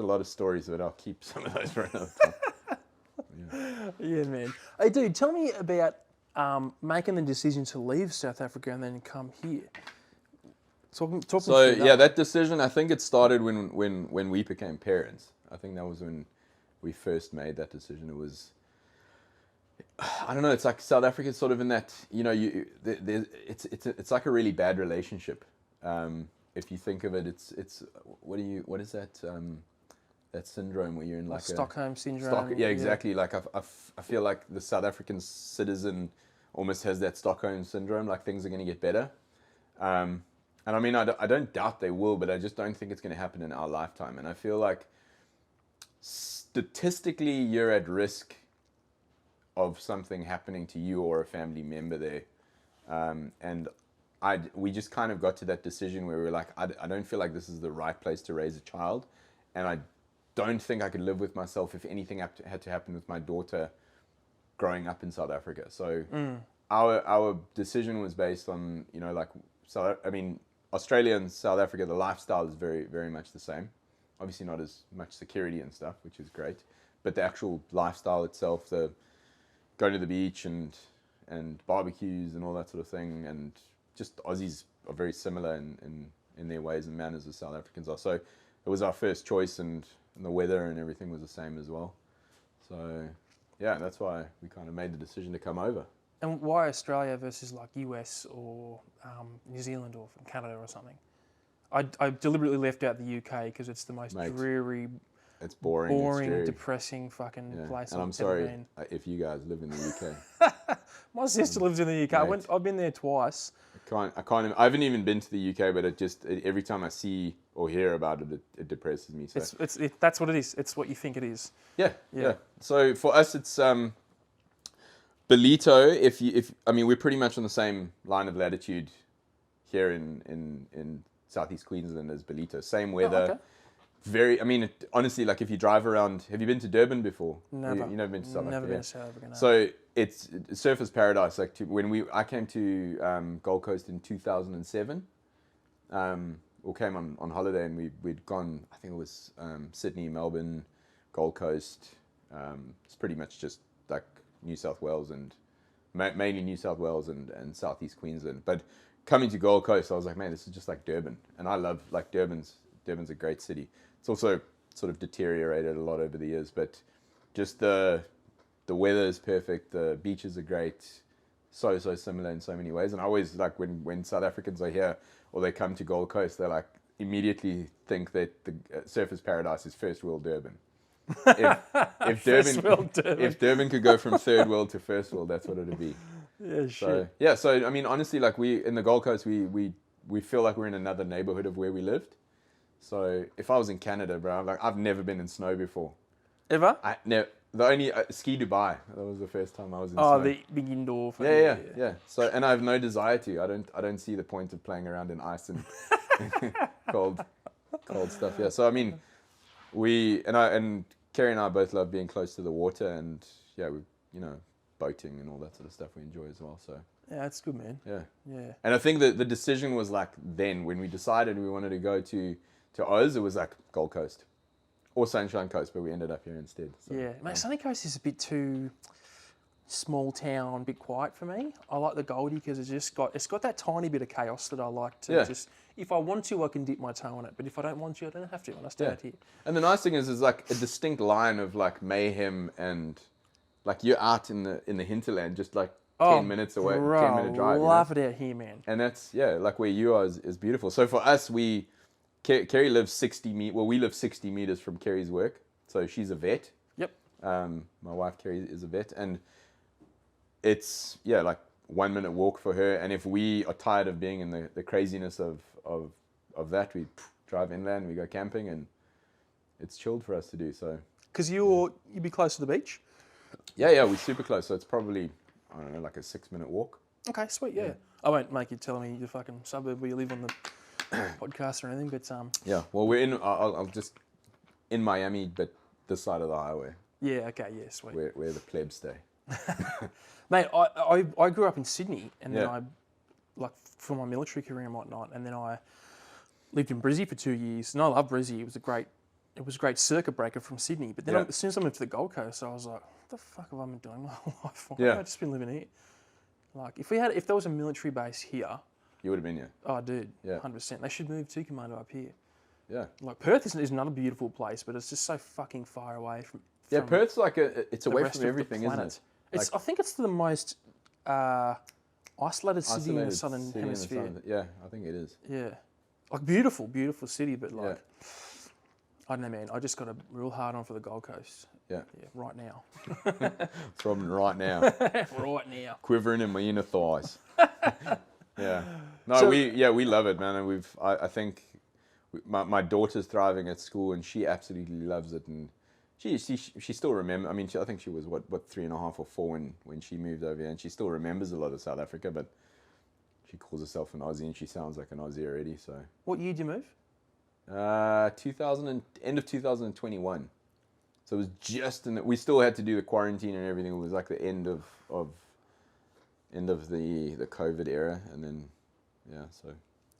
Speaker 2: lot of stories, but I'll keep some of those for another time.
Speaker 1: Yeah, man. Hey, dude, tell me about making the decision to leave South Africa and then come here. Talk
Speaker 2: so yeah, that decision, I think it started when we became parents. I think that was when we first made that decision. It was, I don't know. It's like South Africa's sort of in that, it's like a really bad relationship. If you think of it, it's what is that that syndrome where you're in like
Speaker 1: Stockholm syndrome.
Speaker 2: Yeah, exactly. Yeah. Like I feel like the South African citizen almost has that Stockholm syndrome. Like, things are going to get better. And I mean, I don't doubt they will, but I just don't think it's going to happen in our lifetime. And I feel like statistically, you're at risk of something happening to you or a family member there. And we just kind of got to that decision where we were like, I don't feel like this is the right place to raise a child. And I don't think I could live with myself if anything had to happen with my daughter growing up in South Africa. So our decision was based on, Australia and South Africa, the lifestyle is very, very much the same. Obviously not as much security and stuff, which is great. But the actual lifestyle itself, the going to the beach and barbecues and all that sort of thing, and just Aussies are very similar in in their ways and manners as South Africans are. So it was our first choice, and the weather and everything was the same as well. So yeah, that's why we kind of made the decision to come over.
Speaker 1: And why Australia versus like US or New Zealand or from Canada or something? I deliberately left out the UK because it's the most dreary,
Speaker 2: it's boring,
Speaker 1: depressing fucking place.
Speaker 2: And I'm sorry if you guys live in the UK.
Speaker 1: My sister lives in the UK. I've been there twice.
Speaker 2: I I haven't even been to the UK, but every time I see or hear about it, it depresses me. So
Speaker 1: that's what it is. It's what you think it is.
Speaker 2: Yeah. So for us, it's Ballito. We're pretty much on the same line of latitude here in southeast Queensland as Ballito. Same weather.
Speaker 1: Oh, okay.
Speaker 2: Honestly, like if you drive around, have you been to Durban before?
Speaker 1: Never.
Speaker 2: You've never been to South Africa?
Speaker 1: Never been to South Africa. No.
Speaker 2: So it's surfer's paradise. Like I came to Gold Coast in 2007. We came on holiday and we'd gone. I think it was Sydney, Melbourne, Gold Coast. It's pretty much just like New South Wales and mainly New South Wales and southeast Queensland. But coming to Gold Coast, I was like, man, this is just like Durban, and I love Durban's a great city. It's also sort of deteriorated a lot over the years, but just the weather is perfect. The beaches are great, so similar in so many ways. And I always like when South Africans are here or they come to Gold Coast, they like immediately think that the surfer's paradise is first world Durban. If Durban could go from third world to first world, that's what it'd be.
Speaker 1: Yeah, shit.
Speaker 2: So I mean, honestly, like in the Gold Coast, we feel like we're in another neighborhood of where we lived. So if I was in Canada, bro, I've never been in snow before.
Speaker 1: Ever?
Speaker 2: The only Ski Dubai. That was the first time I was in snow.
Speaker 1: Oh, the big indoor.
Speaker 2: Yeah. So and I have no desire to. I don't see the point of playing around in ice and cold stuff. Yeah. So I mean, and Kerry and I both love being close to the water, and boating and all that sort of stuff we enjoy as well. So
Speaker 1: yeah, that's good, man.
Speaker 2: Yeah. And I think that the decision was like then when we decided we wanted to go to Oz, it was like Gold Coast or Sunshine Coast, but we ended up here instead. So,
Speaker 1: yeah, mate, Sunny Coast is a bit too small town, a bit quiet for me. I like the Goldie because it's got that tiny bit of chaos that I like to just. If I want to, I can dip my toe in it, but if I don't want to, I don't have to. And I stay out here. And
Speaker 2: the nice thing is like a distinct line of like mayhem and like you're out in the hinterland, just like 10 minutes away, 10-minute drive.
Speaker 1: I love it out here, man.
Speaker 2: And that's like where you are is beautiful. So for us, Kerry lives 60 meters. Well, we live 60 meters from Kerry's work. So she's a vet.
Speaker 1: Yep.
Speaker 2: My wife Kerry is a vet, and it's like 1 minute walk for her. And if we are tired of being in the craziness of that, we drive inland, we go camping, and it's chilled for us to do. So
Speaker 1: because you'd be close to the beach.
Speaker 2: Yeah, we're super close. So it's probably, I don't know, like a 6-minute walk.
Speaker 1: Okay, sweet. Yeah. I won't make you tell me your fucking suburb where you live on the podcast or anything, but
Speaker 2: yeah. Well, we're in. I'll just in Miami, but this side of the highway.
Speaker 1: Yeah. Okay. Yeah. Sweet.
Speaker 2: Where the plebs stay.
Speaker 1: Mate, I grew up in Sydney, and then I for my military career and whatnot, and then I lived in Brizzy for 2 years, and I love Brizzy. It was a great circuit breaker from Sydney. But then as soon as I moved to the Gold Coast, I was like, what the fuck have I been doing my whole life? Why have I just been living here? Like, if there was a military base here,
Speaker 2: you would have been here.
Speaker 1: Oh, dude, 100%. They should move to Commando up here.
Speaker 2: Yeah.
Speaker 1: Like Perth is another beautiful place, but it's just so fucking far away from.
Speaker 2: Perth's like it's away from everything, isn't it?
Speaker 1: I think it's the most isolated city in the southern hemisphere.
Speaker 2: Yeah, I think it is.
Speaker 1: Yeah, like beautiful city, but like I don't know, man. I just got a real hard on for the Gold Coast.
Speaker 2: Yeah,
Speaker 1: right now.
Speaker 2: It's Robin right now.
Speaker 1: Right now.
Speaker 2: Quivering in my inner thighs. Yeah. No, we love it, man, and I think my daughter's thriving at school, and she absolutely loves it, and she still remembers. I mean, I think she was what 3.5 or 4 when she moved over here, and she still remembers a lot of South Africa, but she calls herself an Aussie, and she sounds like an Aussie already. So.
Speaker 1: What year did you move?
Speaker 2: End of 2021. So it was just we still had to do the quarantine and everything. It was like the end of the COVID era, and then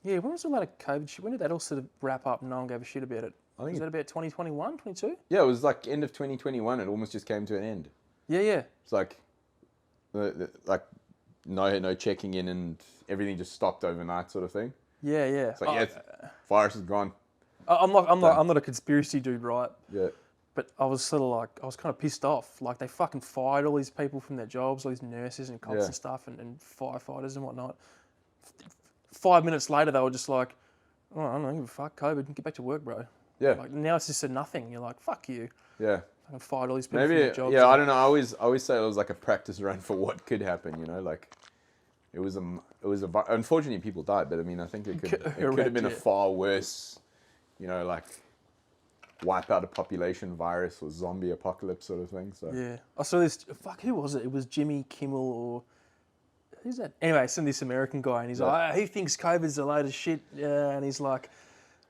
Speaker 1: when was all that COVID shit? When did that all sort of wrap up and no one gave a shit about it? Was that about 2021, 22?
Speaker 2: Yeah, it was like end of 2021. It almost just came to an end.
Speaker 1: Yeah.
Speaker 2: It's like no checking in, and everything just stopped overnight, sort of thing.
Speaker 1: Yeah, yeah.
Speaker 2: It's like, virus is gone.
Speaker 1: I'm not a conspiracy dude, right?
Speaker 2: Yeah.
Speaker 1: But I was sort of like, I was kind of pissed off. Like, they fucking fired all these people from their jobs, all these nurses and cops and stuff, and firefighters and whatnot. 5 minutes later, they were just like, oh, I don't give a fuck, COVID, get back to work, bro.
Speaker 2: Yeah.
Speaker 1: Like, now it's just a nothing. You're like, fuck you.
Speaker 2: Yeah.
Speaker 1: Fucking fired all these people from their jobs.
Speaker 2: Yeah, I don't know. I always say it was like a practice run for what could happen, you know, like it was unfortunately people died, but I mean, I think it could have been a far worse, you know, like wipe out a population virus or zombie apocalypse sort of thing. So
Speaker 1: yeah, I saw this. Fuck, who was it? It was Jimmy Kimmel or who's that? Anyway, some this American guy, and he's like, he thinks COVID's a load of shit. Yeah, and he's like,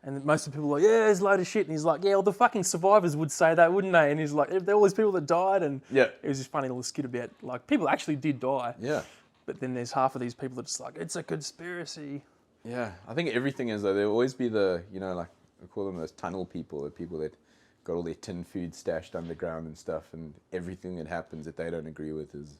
Speaker 1: and most of the people are like, yeah, it's a load of shit. And he's like, yeah, well, the fucking survivors would say that, wouldn't they? And he's like, there were all these people that died, and it was this funny little skit about like people actually did die.
Speaker 2: Yeah.
Speaker 1: But then there's half of these people that are just like, it's a conspiracy.
Speaker 2: Yeah, I think everything is though. There'll always be the, you know, like I call them those tunnel people, the people that got all their tin food stashed underground and stuff, and everything that happens that they don't agree with is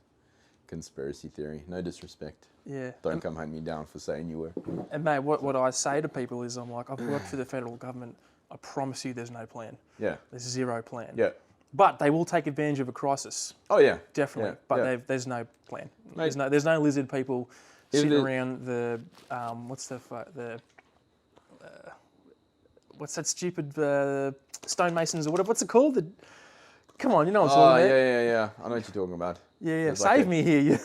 Speaker 2: conspiracy theory. No disrespect.
Speaker 1: Yeah.
Speaker 2: Don't come hunt me down for saying you were.
Speaker 1: And mate, what I say to people is, I'm like, I've worked for the federal government. I promise you, there's no plan.
Speaker 2: Yeah.
Speaker 1: There's zero plan.
Speaker 2: Yeah.
Speaker 1: But they will take advantage of a crisis.
Speaker 2: Oh yeah.
Speaker 1: Definitely.
Speaker 2: Yeah.
Speaker 1: But there's no plan. Mate, there's no lizard people sitting around the what's that stupid stonemasons or whatever? What's it called? Come on, you know what I'm talking about.
Speaker 2: Yeah. I know what you're talking about.
Speaker 1: Yeah. Save me here.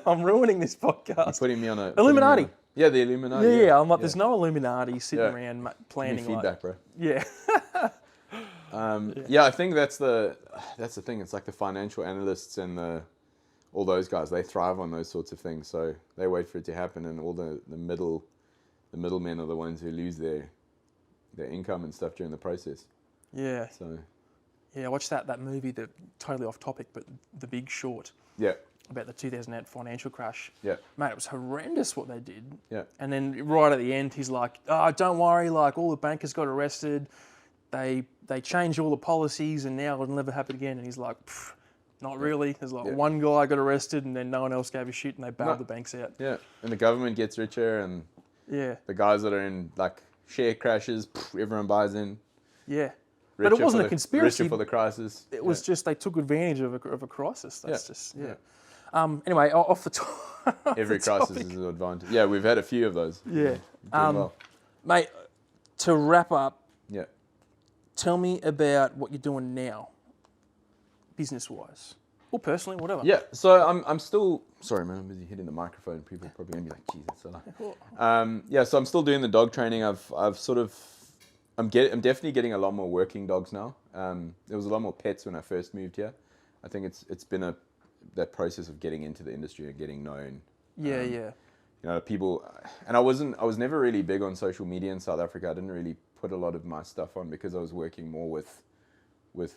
Speaker 1: I'm ruining this podcast.
Speaker 2: You're putting me on a
Speaker 1: Illuminati.
Speaker 2: Yeah, the Illuminati.
Speaker 1: Yeah. I'm like, there's no Illuminati sitting around planning.
Speaker 2: Give me feedback, bro.
Speaker 1: Yeah.
Speaker 2: Yeah, I think that's the thing. It's like the financial analysts and all those guys. They thrive on those sorts of things. So they wait for it to happen, and all the middlemen are the ones who lose their income and stuff during the process.
Speaker 1: Yeah.
Speaker 2: So.
Speaker 1: Yeah, I watched that movie, totally off topic, but The Big Short.
Speaker 2: Yeah.
Speaker 1: About the 2008 financial crash.
Speaker 2: Yeah.
Speaker 1: Mate, it was horrendous what they did.
Speaker 2: Yeah.
Speaker 1: And then right at the end, he's like, oh, don't worry, like all the bankers got arrested. They changed all the policies and now it'll never happen again. And he's like, not really. There's like one guy got arrested and then no one else gave a shit and they bailed the banks out.
Speaker 2: Yeah. And the government gets richer and the guys that are in like share crashes, everyone buys in.
Speaker 1: Yeah. But it wasn't a conspiracy.
Speaker 2: Richer for the crisis.
Speaker 1: It was just they took advantage of a crisis. That's just, anyway, off the top.
Speaker 2: Every crisis is an advantage. Yeah, we've had a few of those.
Speaker 1: Yeah. Mate, to wrap up, tell me about what you're doing now, business-wise. Or personally, whatever.
Speaker 2: Yeah, so I'm still... Sorry, man, I'm busy hitting the microphone. People are probably going to be like, Jesus, so like... so I'm still doing the dog training. I'm definitely getting a lot more working dogs now. There was a lot more pets when I first moved here. I think it's been that process of getting into the industry and getting known.
Speaker 1: Yeah.
Speaker 2: You know, people, and I was never really big on social media in South Africa. I didn't really put a lot of my stuff on because I was working more with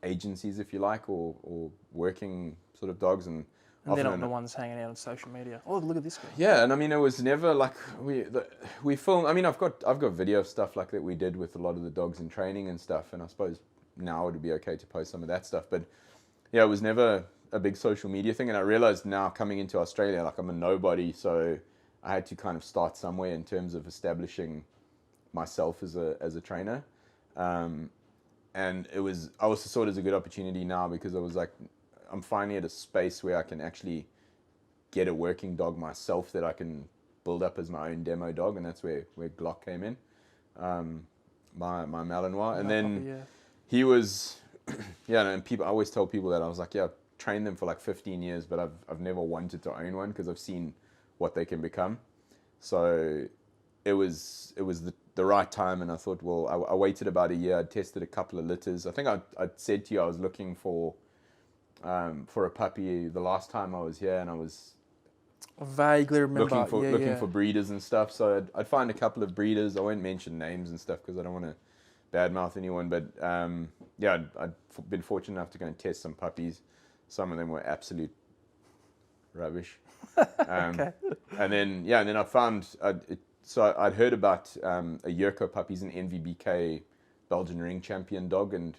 Speaker 2: agencies, if you like, or working sort of dogs and
Speaker 1: they're not the ones hanging out on social media. Oh, look at this guy.
Speaker 2: Yeah, and I mean, it was never like we film. I mean, I've got video of stuff like that we did with a lot of the dogs in training and stuff. And I suppose now it would be okay to post some of that stuff. But yeah, it was never a big social media thing. And I realized now coming into Australia, like I'm a nobody, so I had to kind of start somewhere in terms of establishing myself as a trainer. And I also saw it as a good opportunity now because I was like, I'm finally at a space where I can actually get a working dog myself that I can build up as my own demo dog, and that's where Glock came in, my Malinois. And then he was, and I always tell people that I was like, I've trained them for like 15 years, but I've never wanted to own one because I've seen what they can become. So it was the right time, and I thought, well, I waited about a year. I tested a couple of litters. I think I said to you I was looking for a puppy the last time I was here, and I was
Speaker 1: vaguely remember
Speaker 2: looking for breeders and stuff. So I'd find a couple of breeders. I won't mention names and stuff because I don't want to badmouth anyone. But I'd been fortunate enough to go and test some puppies. Some of them were absolute rubbish.
Speaker 1: Okay. And
Speaker 2: then I found I'd heard about a Yurko puppy. He's an NVBK Belgian ring champion dog, and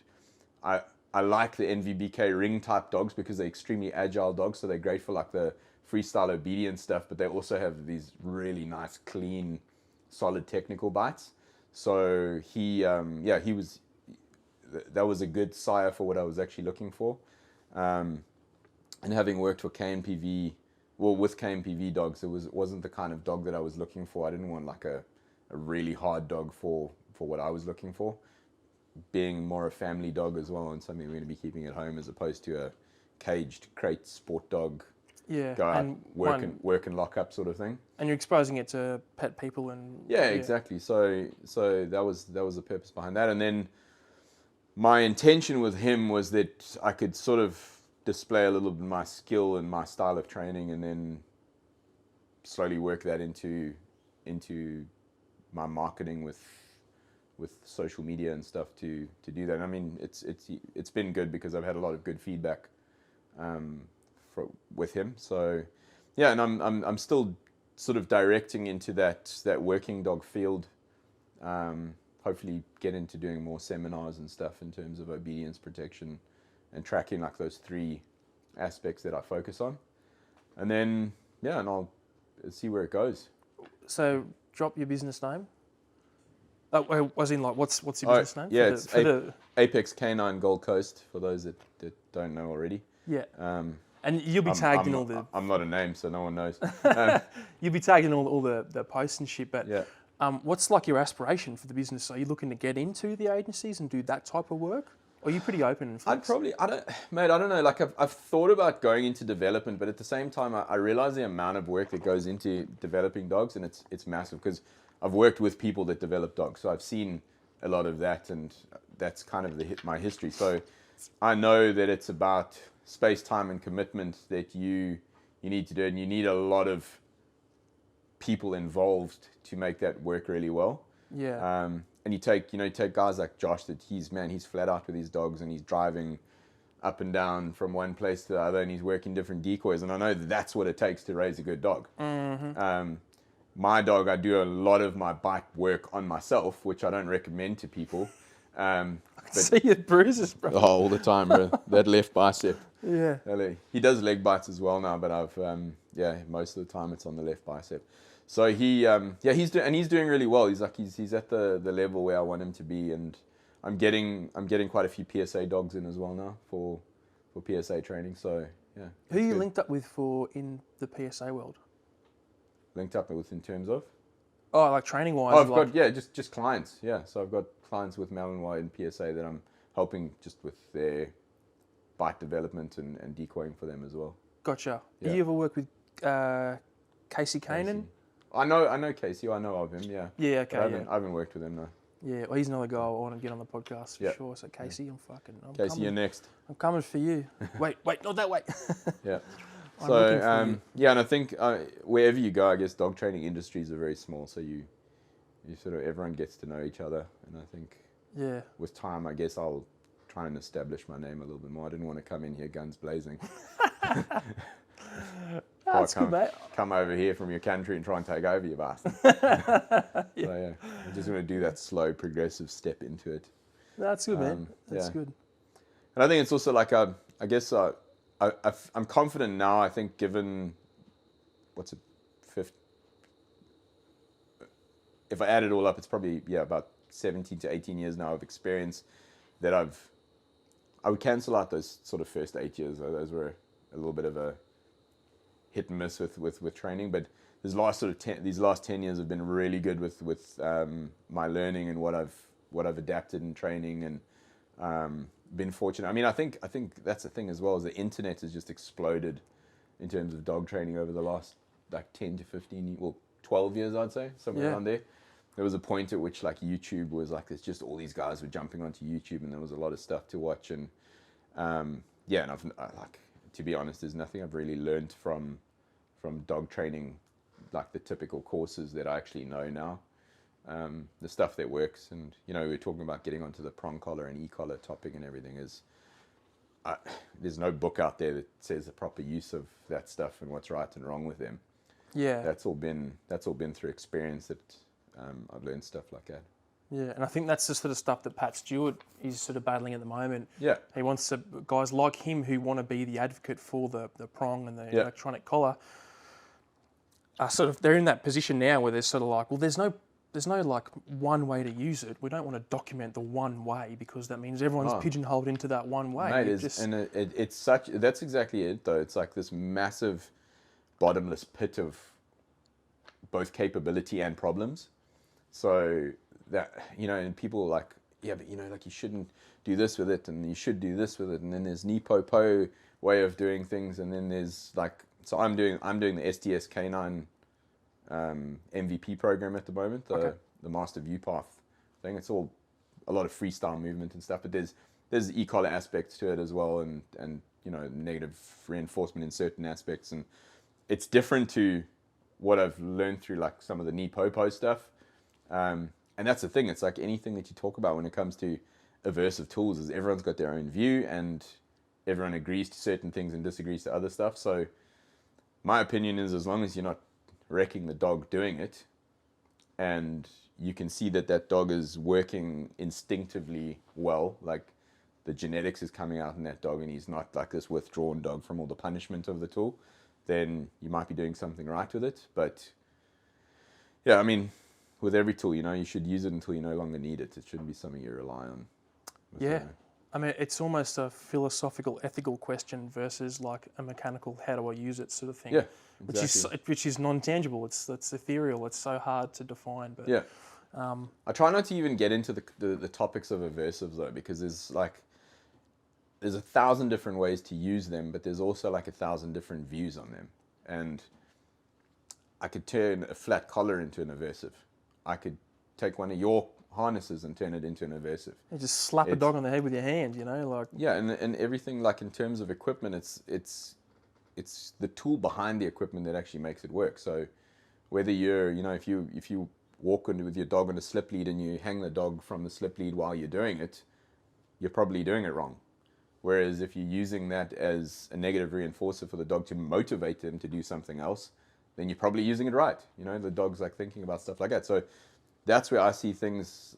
Speaker 2: I like the NVBK ring type dogs because they're extremely agile dogs, so they're great for like the freestyle obedience stuff, but they also have these really nice, clean solid technical bites. So that was a good sire for what I was actually looking for. And having worked for KNPV, with KNPV dogs, wasn't the kind of dog that I was looking for. I didn't want like a really hard dog for what I was looking for. Being more a family dog as well, and something we're going to be keeping at home as opposed to a caged crate sport dog.
Speaker 1: Yeah,
Speaker 2: go out, work and lock up sort of thing.
Speaker 1: And you're exposing it to pet people and
Speaker 2: exactly. So that was the purpose behind that. And then my intention with him was that I could sort of display a little bit of my skill and my style of training, and then slowly work that into my marketing with social media and stuff to do that. And I mean, it's been good because I've had a lot of good feedback with him. So yeah, and I'm still sort of directing into that working dog field. Hopefully get into doing more seminars and stuff in terms of obedience, protection, and tracking, like those 3 aspects that I focus on. And then and I'll see where it goes.
Speaker 1: So drop your business name. Was in like what's your business name?
Speaker 2: Yeah, it's Apex Canine Gold Coast, for those that don't know already.
Speaker 1: Yeah. And you'll be tagged in all the...
Speaker 2: I'm not a name, so no one knows.
Speaker 1: You'll be tagged in all the posts and shit, but
Speaker 2: yeah.
Speaker 1: What's like your aspiration for the business? Are you looking to get into the agencies and do that type of work? Or are you pretty open and flexible?
Speaker 2: I don't know. Like I've thought about going into development, but at the same time, I realize the amount of work that goes into developing dogs, and it's massive because I've worked with people that develop dogs, so I've seen a lot of that, and that's kind of my history. So I know that it's about space, time, and commitment that you need to do, and you need a lot of people involved to make that work really well.
Speaker 1: Yeah.
Speaker 2: And you take guys like Josh, that he's flat out with his dogs, and he's driving up and down from one place to the other, and he's working different decoys, and I know that's what it takes to raise a good dog.
Speaker 1: Mm-hmm.
Speaker 2: My dog, I do a lot of my bite work on myself, which I don't recommend to people.
Speaker 1: I can see your bruises, bro.
Speaker 2: Oh, all the time, bro. That left bicep.
Speaker 1: Yeah.
Speaker 2: He does leg bites as well now, but most of the time it's on the left bicep. So he's doing really well. He's at the level where I want him to be, and I'm getting quite a few PSA dogs in as well now for PSA training. So yeah.
Speaker 1: Who are you linked up with in the PSA world?
Speaker 2: Linked up with in terms of?
Speaker 1: Oh, like training wise.
Speaker 2: Oh, I've got just clients. Yeah, so I've got clients with Malinois and PSA that I'm helping just with their bite development and decoying for them as well.
Speaker 1: Gotcha.
Speaker 2: Yeah.
Speaker 1: You ever work with Casey Kanan?
Speaker 2: I know Casey. I know of him. Yeah.
Speaker 1: Yeah. Okay.
Speaker 2: I haven't worked with him though.
Speaker 1: Yeah. Well, he's another guy I want to get on the podcast for sure. So Casey, I'm
Speaker 2: Casey, you're next.
Speaker 1: I'm coming for you. Wait, not that way.
Speaker 2: Yeah. So and I think wherever you go, I guess dog training industries are very small. So you sort of everyone gets to know each other, and I think with time, I guess I'll try and establish my name a little bit more. I didn't want to come in here guns blazing.
Speaker 1: That's good, mate.
Speaker 2: Come over here from your country and try and take over, you bastard. So yeah, I'm just going to do that slow, progressive step into it.
Speaker 1: That's good, man. That's good.
Speaker 2: And I think it's also like I guess I'm confident now. I think given if I add it all up, it's probably about 17 to 18 years now of experience that I would cancel out those sort of first 8 years. Those were a little bit of a hit and miss with training, but these last 10 years have been really good with my learning and what I've adapted in training, and been fortunate. I mean, I think that's the thing as well, is the internet has just exploded in terms of dog training over the last like 10 to 15, 12 years, I'd say, somewhere around there. There was a point at which like YouTube was like, it's just all these guys were jumping onto YouTube, and there was a lot of stuff to watch, and and to be honest, there's nothing I've really learned from dog training, like the typical courses that I actually know now. The stuff that works, and we're talking about getting onto the prong collar and e-collar topic and everything, there's no book out there that says the proper use of that stuff and what's right and wrong with them.
Speaker 1: Yeah,
Speaker 2: that's all been through experience that I've learned stuff like that.
Speaker 1: Yeah, and I think that's the sort of stuff that Pat Stewart is sort of battling at the moment.
Speaker 2: Yeah,
Speaker 1: he wants guys like him who want to be the advocate for the prong and the electronic collar. They're in that position now where they're sort of like, well, there's no there's no like one way to use it. We don't want to document the one way because that means everyone's pigeonholed into that one way.
Speaker 2: Mate, it's such, that's exactly it though. It's like this massive bottomless pit of both capability and problems. So that, you know, and people are like, yeah, but you know, like you shouldn't do this with it and you should do this with it. And then there's Nipo way of doing things. And then there's like, so I'm doing the SDS K9 MVP program at the moment, the Master View Path thing. It's all a lot of freestyle movement and stuff, but there's e-collar aspects to it as well, and you know, negative reinforcement in certain aspects, and it's different to what I've learned through like some of the knee popo stuff. And that's the thing, it's like anything that you talk about when it comes to aversive tools is everyone's got their own view and everyone agrees to certain things and disagrees to other stuff. So my opinion is, as long as you're not wrecking the dog doing it and you can see that that dog is working instinctively well, like the genetics is coming out in that dog and he's not like this withdrawn dog from all the punishment of the tool, then you might be doing something right with it. But yeah, I mean, with every tool, you know, you should use it until you no longer need it. It shouldn't be something you rely on.
Speaker 1: Yeah. I mean, it's almost a philosophical, ethical question versus like a mechanical, how do I use it sort of thing.
Speaker 2: Yeah, exactly.
Speaker 1: Which is non-tangible. It's ethereal. It's so hard to define. But
Speaker 2: yeah, I try not to even get into the topics of aversives though, because there's 1,000 different ways to use them, but there's also like 1,000 different views on them. And I could turn a flat collar into an aversive. I could take one of your harnesses and turn it into an aversive.
Speaker 1: You just slap a dog on the head with your hand, you know, like.
Speaker 2: Yeah, and everything, like in terms of equipment, it's the tool behind the equipment that actually makes it work. So whether you're, you know, if you walk with your dog on a slip lead and you hang the dog from the slip lead while you're doing it, you're probably doing it wrong. Whereas if you're using that as a negative reinforcer for the dog to motivate them to do something else, then you're probably using it right. You know, the dog's like thinking about stuff like that. So that's where I see things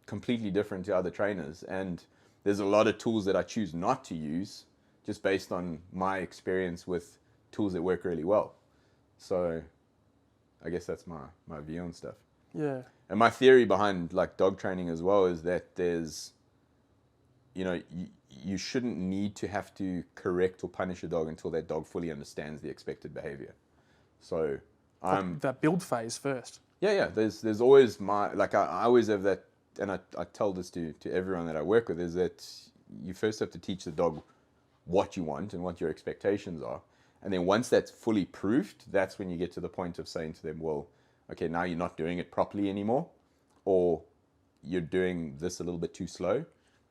Speaker 2: completely different to other trainers. And there's a lot of tools that I choose not to use just based on my experience with tools that work really well. So I guess that's my view on stuff.
Speaker 1: Yeah.
Speaker 2: And my theory behind like dog training as well is that there's, you know, you shouldn't need to have to correct or punish a dog until that dog fully understands the expected behavior. So
Speaker 1: that build phase first.
Speaker 2: Yeah. There's always I always have that, and I tell this to everyone that I work with, is that you first have to teach the dog what you want and what your expectations are. And then once that's fully proofed, that's when you get to the point of saying to them, well, okay, now you're not doing it properly anymore, or you're doing this a little bit too slow.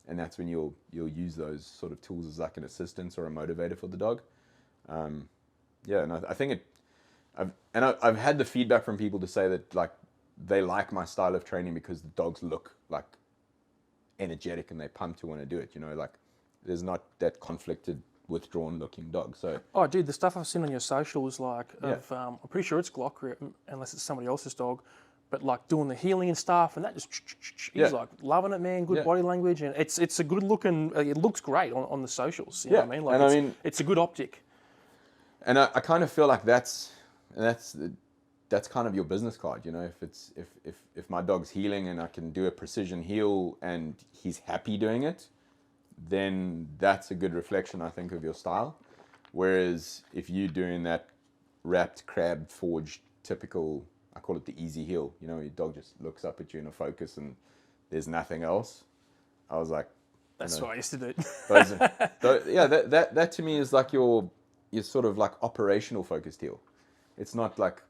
Speaker 2: And that's when you'll use those sort of tools as like an assistance or a motivator for the dog. Yeah, and I think I've had the feedback from people to say that like they like my style of training because the dogs look like energetic and they pump to want to do it. You know, like there's not that conflicted, withdrawn looking dog. So
Speaker 1: dude, the stuff I've seen on your socials, like I'm pretty sure it's Glock, unless it's somebody else's dog. But like doing the healing and stuff, and that just he's like loving it, man. Good body language, and it's a good looking. It looks great on the socials. You know what I mean? Like, and it's a good optic.
Speaker 2: And I kind of feel like that's kind of your business card. You know, if my dog's healing and I can do a precision heal and he's happy doing it, then that's a good reflection, I think, of your style. Whereas if you're doing that wrapped, crab forged, typical, I call it the easy heel. You know, your dog just looks up at you in a focus and there's nothing else. I was like,
Speaker 1: that's what I used to do.
Speaker 2: That to me is like your sort of like operational focused heel. It's not like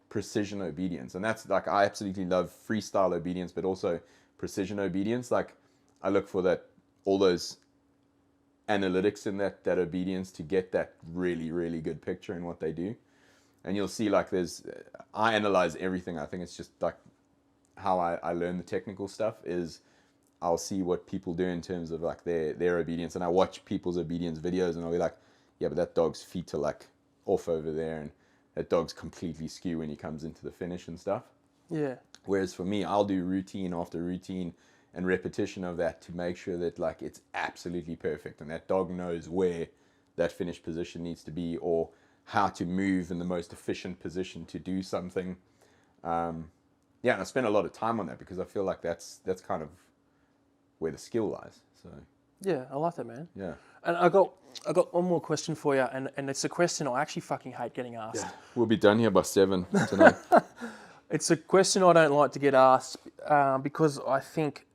Speaker 2: precision obedience. And that's like, I absolutely love freestyle obedience, but also precision obedience. Like I look for that, all those analytics in that obedience to get that really, really good picture in what they do. And you'll see like I analyze everything. I think it's just like how I learn the technical stuff is I'll see what people do in terms of like their obedience. And I watch people's obedience videos and I'll be like, yeah, but that dog's feet are like off over there. And that dog's completely skew when he comes into the finish and stuff.
Speaker 1: Yeah.
Speaker 2: Whereas for me, I'll do routine after routine and repetition of that to make sure that like it's absolutely perfect. And that dog knows where that finish position needs to be, or how to move in the most efficient position to do something. yeah, and I spent a lot of time on that because I feel like that's kind of where the skill lies. So
Speaker 1: Yeah, I like that, man.
Speaker 2: yeah.
Speaker 1: And I got one more question for you, and it's a question I actually fucking hate getting asked.
Speaker 2: We'll be done here by 7 tonight.
Speaker 1: It's a question I don't like to get asked because I think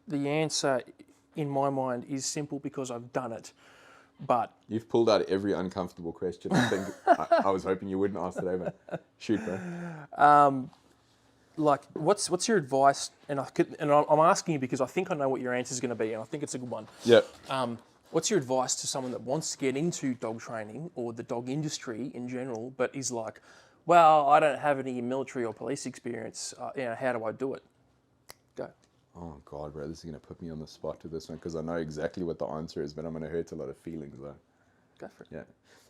Speaker 1: the answer in my mind is simple because I've done it. But
Speaker 2: You've pulled out every uncomfortable question. I think I was hoping you wouldn't ask today, but shoot, bro.
Speaker 1: like, what's your advice? And I'm asking you because I think I know what your answer is going to be, and I think it's a good one.
Speaker 2: Yeah.
Speaker 1: What's your advice to someone that wants to get into dog training or the dog industry in general, but is like, well, I don't have any military or police experience. How do I do it? Go.
Speaker 2: Oh God, bro, this is gonna put me on the spot to this one because I know exactly what the answer is, but I'm gonna hurt a lot of feelings though.
Speaker 1: Go for it.
Speaker 2: Yeah.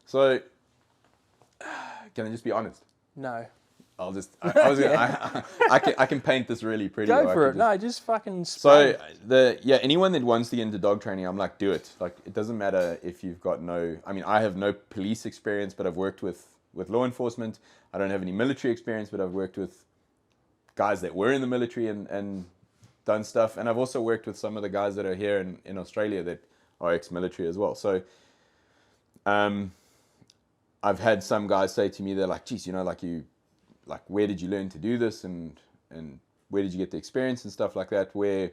Speaker 2: So, can I just be honest?
Speaker 1: No.
Speaker 2: I'll just. I was gonna. I can paint this really pretty.
Speaker 1: Go for it. No, just fucking.
Speaker 2: So anyone that wants to get into dog training, I'm like, do it. Like, it doesn't matter if you've got no. I mean, I have no police experience, but I've worked with law enforcement. I don't have any military experience, but I've worked with guys that were in the military and done stuff. And I've also worked with some of the guys that are here in Australia that are ex-military as well. So, I've had some guys say to me, they're like, geez, where did you learn to do this? And where did you get the experience and stuff like that? Where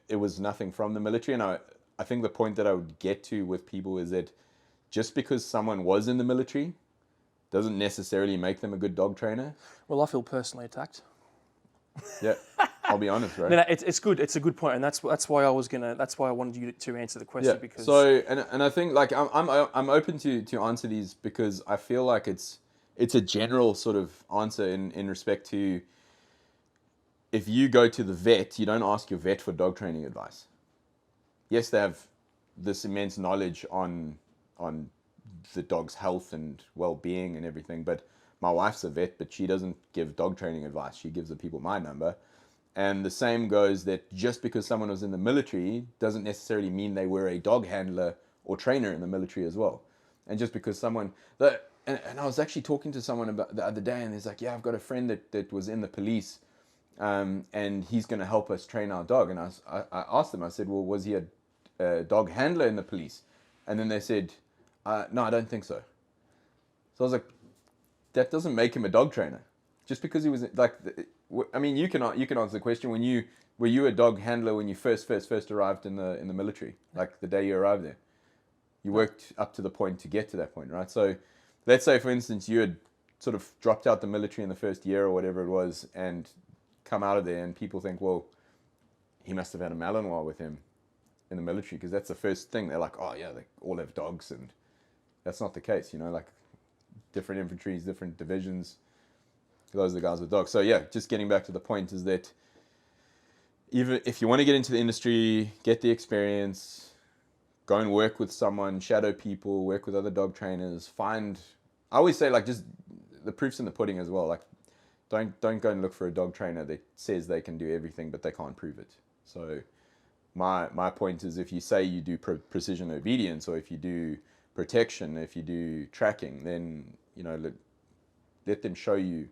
Speaker 2: it was nothing from the military. And I think the point that I would get to with people is that just because someone was in the military doesn't necessarily make them a good dog trainer.
Speaker 1: Well, I feel personally attacked.
Speaker 2: Yeah, I'll be honest, right?
Speaker 1: No, it's good. It's a good point, and that's why I wanted you to answer the question because.
Speaker 2: So and I think like I'm open to answer these because I feel like it's a general sort of answer in respect to if you go to the vet, you don't ask your vet for dog training advice. Yes, they have this immense knowledge on the dog's health and well-being and everything, but my wife's a vet, but she doesn't give dog training advice. She gives the people my number. And the same goes that just because someone was in the military doesn't necessarily mean they were a dog handler or trainer in the military as well. And just because someone... And I was actually talking to someone about the other day, and he's like, yeah, I've got a friend that was in the police, and he's going to help us train our dog. And I asked them, I said, well, was he a dog handler in the police? And then they said, no, I don't think so. So I was like, that doesn't make him a dog trainer. Just because he was like, I mean, you can answer the question. Were you a dog handler when you first arrived in the military, like the day you arrived there? You worked up to the point to get to that point, right? So let's say, for instance, you had sort of dropped out the military in the first year or whatever it was and come out of there, and people think, well, he must have had a Malinois with him in the military, because that's the first thing. They're like, oh yeah, they all have dogs, and that's not the case, like different infantries, different divisions, those are the guys with dogs. So yeah, just getting back to the point is that even if you want to get into the industry, get the experience, go and work with someone, shadow people, work with other dog trainers, I always say, like, just the proof's in the pudding as well. Like, don't go and look for a dog trainer that says they can do everything, but they can't prove it. So my point is, if you say you do precision obedience, or if you do protection, if you do tracking, then, let them show you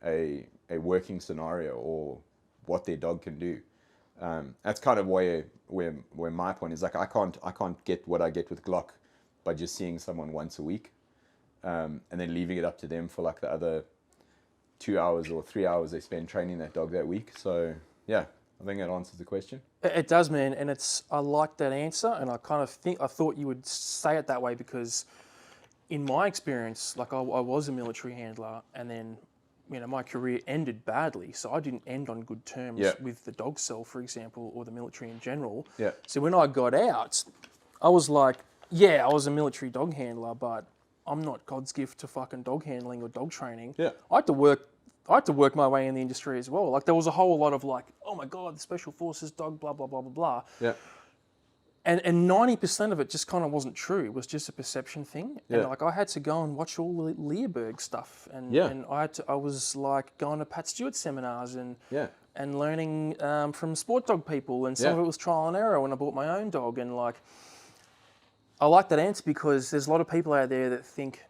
Speaker 2: a working scenario or what their dog can do. That's kind of where my point is. Like, I can't get what I get with Glock by just seeing someone once a week, and then leaving it up to them for like the other 2 hours or 3 hours they spend training that dog that week. So yeah, I think that answers the question.
Speaker 1: It does, man, and I like that answer, and I thought you would say it that way because in my experience, like I was a military handler, and then my career ended badly, so I didn't end on good terms with the dog cell, for example, or the military in general.
Speaker 2: Yeah.
Speaker 1: So when I got out, I was like, yeah, I was a military dog handler, but I'm not God's gift to fucking dog handling or dog training.
Speaker 2: Yeah.
Speaker 1: I had to work my way in the industry as well. Like, there was a whole lot of like, oh my God, the special forces dog, blah, blah, blah, blah, blah.
Speaker 2: Yeah.
Speaker 1: And 90% of it just kind of wasn't true. It was just a perception thing.
Speaker 2: Yeah.
Speaker 1: And like, I had to go and watch all the Learberg stuff, and I was like going to Pat Stewart seminars and learning from sport dog people, and some of it was trial and error when I bought my own dog. And like, I like that answer because there's a lot of people out there that think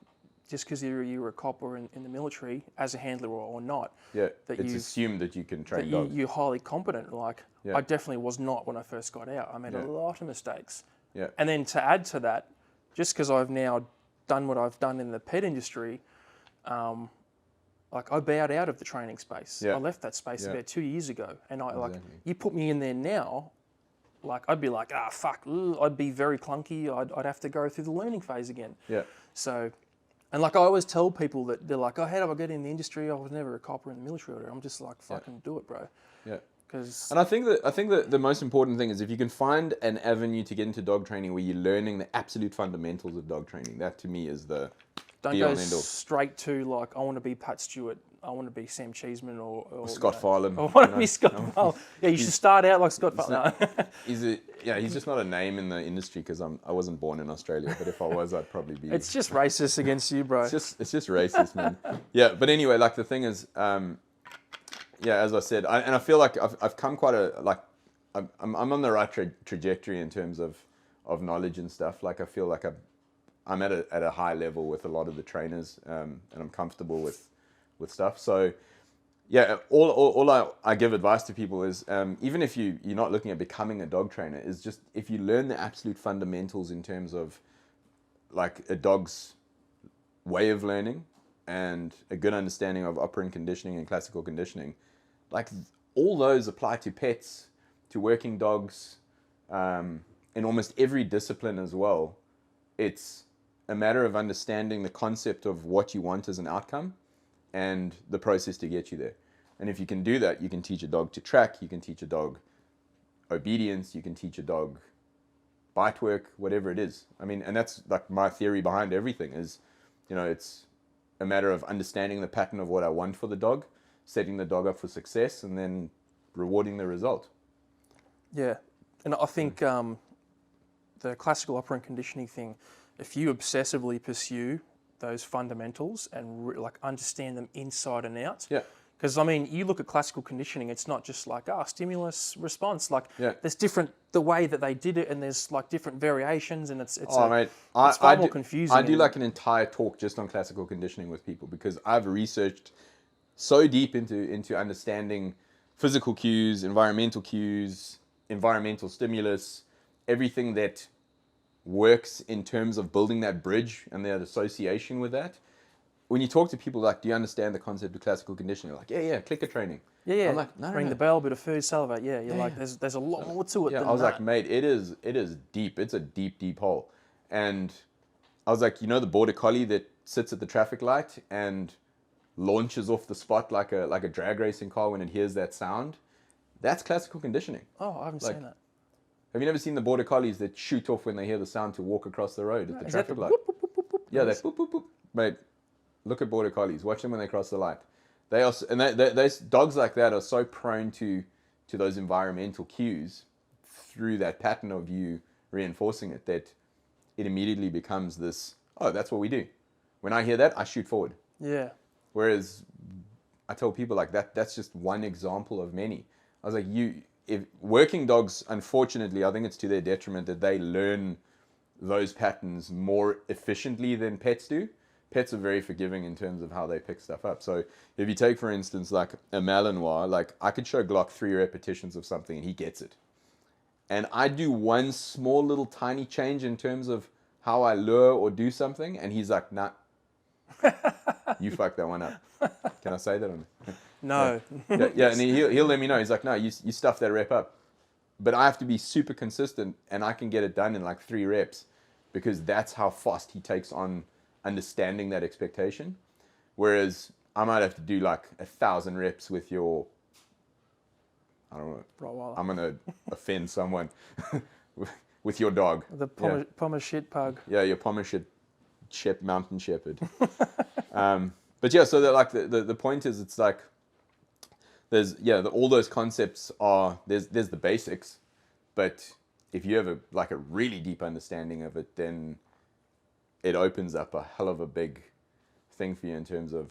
Speaker 1: just because you're a cop or in the military as a handler or not.
Speaker 2: Yeah,
Speaker 1: that
Speaker 2: it's assumed that you can train
Speaker 1: that
Speaker 2: dogs.
Speaker 1: you're highly competent. Like,
Speaker 2: Yeah.
Speaker 1: I definitely was not when I first got out. I made a lot of mistakes.
Speaker 2: Yeah.
Speaker 1: And then to add to that, just because I've now done what I've done in the pet industry, like I bowed out of the training space.
Speaker 2: Yeah.
Speaker 1: I left that space about 2 years ago. And
Speaker 2: Exactly.
Speaker 1: you put me in there now, like I'd be like, fuck, I'd be very clunky. I'd have to go through the learning phase again.
Speaker 2: Yeah.
Speaker 1: So, and like I always tell people that they're like, oh, how do I get in the industry? I was never a cop or in the military. I'm just like, fucking do it, bro.
Speaker 2: Yeah.
Speaker 1: Cause
Speaker 2: And I think that the most important thing is if you can find an avenue to get into dog training where you're learning the absolute fundamentals of dog training, that to me is the
Speaker 1: don't
Speaker 2: be
Speaker 1: go
Speaker 2: on end all.
Speaker 1: straight to like, I want to be Pat Stewart. I want to be Sam Cheeseman or
Speaker 2: Scott Farlam.
Speaker 1: I want to be Scott Farlam. Yeah, you should start out like Scott Farlam.
Speaker 2: He's just not a name in the industry because I wasn't born in Australia, but if I was, I'd probably be.
Speaker 1: It's just racist against you, bro.
Speaker 2: It's just racist, man. Yeah, but anyway, like the thing is, as I said, I feel like I've come quite I'm on the right trajectory in terms of knowledge and stuff. Like I feel like I'm at a high level with a lot of the trainers, and I'm comfortable with stuff. So yeah, all I give advice to people is even if you're not looking at becoming a dog trainer, is just if you learn the absolute fundamentals in terms of like a dog's way of learning and a good understanding of operant conditioning and classical conditioning, like all those apply to pets, to working dogs, in almost every discipline as well. It's a matter of understanding the concept of what you want as an outcome and the process to get you there. And if you can do that, you can teach a dog to track, you can teach a dog obedience, you can teach a dog bite work, whatever it is. I mean, and that's like my theory behind everything is, it's a matter of understanding the pattern of what I want for the dog, setting the dog up for success, and then rewarding the result.
Speaker 1: Yeah. And I think the classical operant conditioning thing, if you obsessively pursue those fundamentals and like understand them inside and out.
Speaker 2: Yeah.
Speaker 1: Because I mean, you look at classical conditioning, it's not just like stimulus response. Like there's different the way that they did it, and there's like different variations, and it's far more confusing.
Speaker 2: I do like an entire talk just on classical conditioning with people because I've researched so deep into understanding physical cues, environmental stimulus, everything that works in terms of building that bridge and that association with that. When you talk to people like, do you understand the concept of classical conditioning? They're like, yeah, clicker training.
Speaker 1: Yeah.
Speaker 2: I'm like, no.
Speaker 1: Ring the bell, bit of food, salivate. Yeah, you're like, there's a lot more to it than that.
Speaker 2: I was like, mate, it is deep. It's a deep, deep hole. And I was like, the border collie that sits at the traffic light and launches off the spot like a drag racing car when it hears that sound? That's classical conditioning.
Speaker 1: Oh, I haven't seen that.
Speaker 2: Have you never seen the border collies that shoot off when they hear the sound to walk across the road at the traffic light?
Speaker 1: Whoop, whoop, whoop, whoop, whoop?
Speaker 2: Yeah, they boop, boop, boop. Mate, look at border collies. Watch them when they cross the light. They are, and those dogs like that are so prone to those environmental cues through that pattern of you reinforcing it that it immediately becomes this, oh, that's what we do. When I hear that, I shoot forward.
Speaker 1: Yeah.
Speaker 2: Whereas I tell people like that's just one example of many. I was like, if working dogs, unfortunately, I think it's to their detriment that they learn those patterns more efficiently than pets do. Pets are very forgiving in terms of how they pick stuff up. So if you take, for instance, like a Malinois, like I could show Glock 3 repetitions of something and he gets it. And I do one small little tiny change in terms of how I lure or do something, and he's like, nah, you fucked that one up. Can I say that on it?
Speaker 1: No.
Speaker 2: Yeah, and he'll let me know. He's like, no, you stuffed that rep up. But I have to be super consistent, and I can get it done in like 3 reps because that's how fast he takes on understanding that expectation. Whereas I might have to do like 1,000 reps with your, I don't know,
Speaker 1: Rottweiler.
Speaker 2: I'm going to offend someone, with your dog.
Speaker 1: The Pommer shit pug.
Speaker 2: Yeah, your Pommer shit mountain shepherd. But yeah, so like the point is, it's like, there's all those concepts are there's the basics, but if you have a really deep understanding of it, then it opens up a hell of a big thing for you in terms of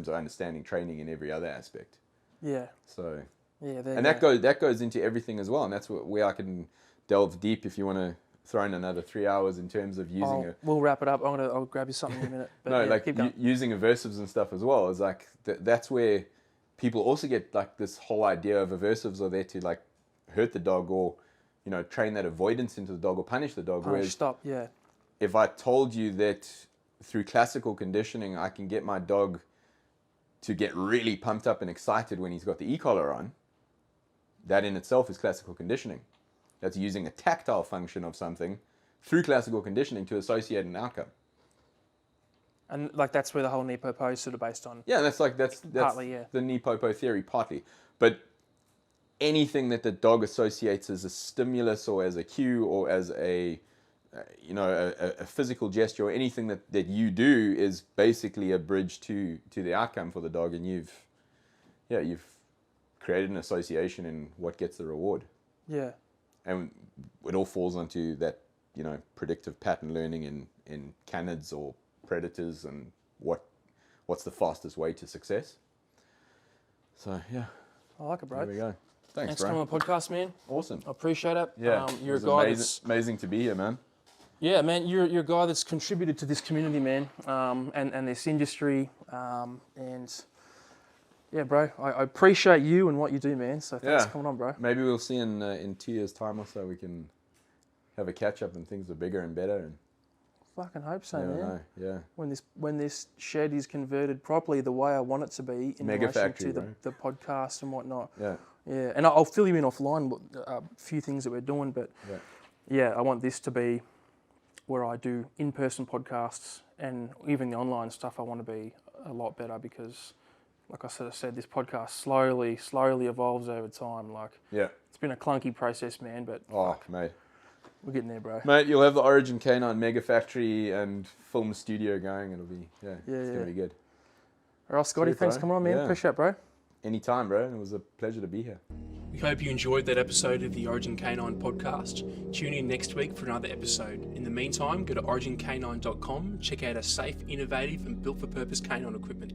Speaker 2: understanding training in every other aspect.
Speaker 1: Yeah.
Speaker 2: So
Speaker 1: yeah,
Speaker 2: and that goes into everything as well, and that's where I can delve deep if you want to thrown another 3 hours in terms of using
Speaker 1: We'll wrap it up. I'll grab you something in a minute. But
Speaker 2: no,
Speaker 1: yeah,
Speaker 2: like
Speaker 1: keep going.
Speaker 2: using aversives and stuff as well is like that's where people also get like this whole idea of aversives are there to like hurt the dog or train that avoidance into the dog or punish the dog. Whereas
Speaker 1: Stop. Yeah.
Speaker 2: if I told you that through classical conditioning I can get my dog to get really pumped up and excited when he's got the e-collar on, that in itself is classical conditioning. That's using a tactile function of something through classical conditioning to associate an outcome.
Speaker 1: And like that's where the whole Nepopo is sort of based on.
Speaker 2: Yeah, that's
Speaker 1: partly, yeah.
Speaker 2: the Nepopo theory partly. But anything that the dog associates as a stimulus or as a cue or as a physical gesture or anything that you do is basically a bridge to the outcome for the dog, and you've created an association in what gets the reward.
Speaker 1: Yeah.
Speaker 2: And it all falls onto that, predictive pattern learning in canids or predators and what's the fastest way to success. So yeah.
Speaker 1: I like it, bro.
Speaker 2: There we go. Thanks,
Speaker 1: for coming on the podcast, man.
Speaker 2: Awesome.
Speaker 1: I appreciate it.
Speaker 2: Yeah.
Speaker 1: You're a guy
Speaker 2: amazing to be here, man.
Speaker 1: Yeah, man, you're a guy that's contributed to this community, man, and this industry, and yeah, bro, I appreciate you and what you do, man. So thanks for coming on, bro.
Speaker 2: Maybe we'll see in 2 years' time or so we can have a catch up and things are bigger and better. And
Speaker 1: fucking hope so, man.
Speaker 2: Know. Yeah.
Speaker 1: When this shed is converted properly the way I want it to be in
Speaker 2: Mega
Speaker 1: relation
Speaker 2: factory,
Speaker 1: to the podcast and whatnot.
Speaker 2: Yeah.
Speaker 1: Yeah, and I'll fill you in offline a few things that we're doing, but yeah, I want this to be where I do in-person podcasts and even the online stuff. I want to be a lot better because, like I sort of said, this podcast slowly evolves over time. Like, it's been a clunky process, man, but
Speaker 2: mate,
Speaker 1: we're getting there, bro.
Speaker 2: Mate, you'll have the Origin Canine Mega Factory and film studio going. It'll be it's gonna be good.
Speaker 1: All right, Scotty, thanks for coming on, man.
Speaker 2: Yeah.
Speaker 1: Appreciate it, bro.
Speaker 2: Anytime, bro. It was a pleasure to be here.
Speaker 1: We hope you enjoyed that episode of the Origin Canine podcast. Tune in next week for another episode. In the meantime, go to origincanine.com, check out our safe, innovative and built-for-purpose canine equipment.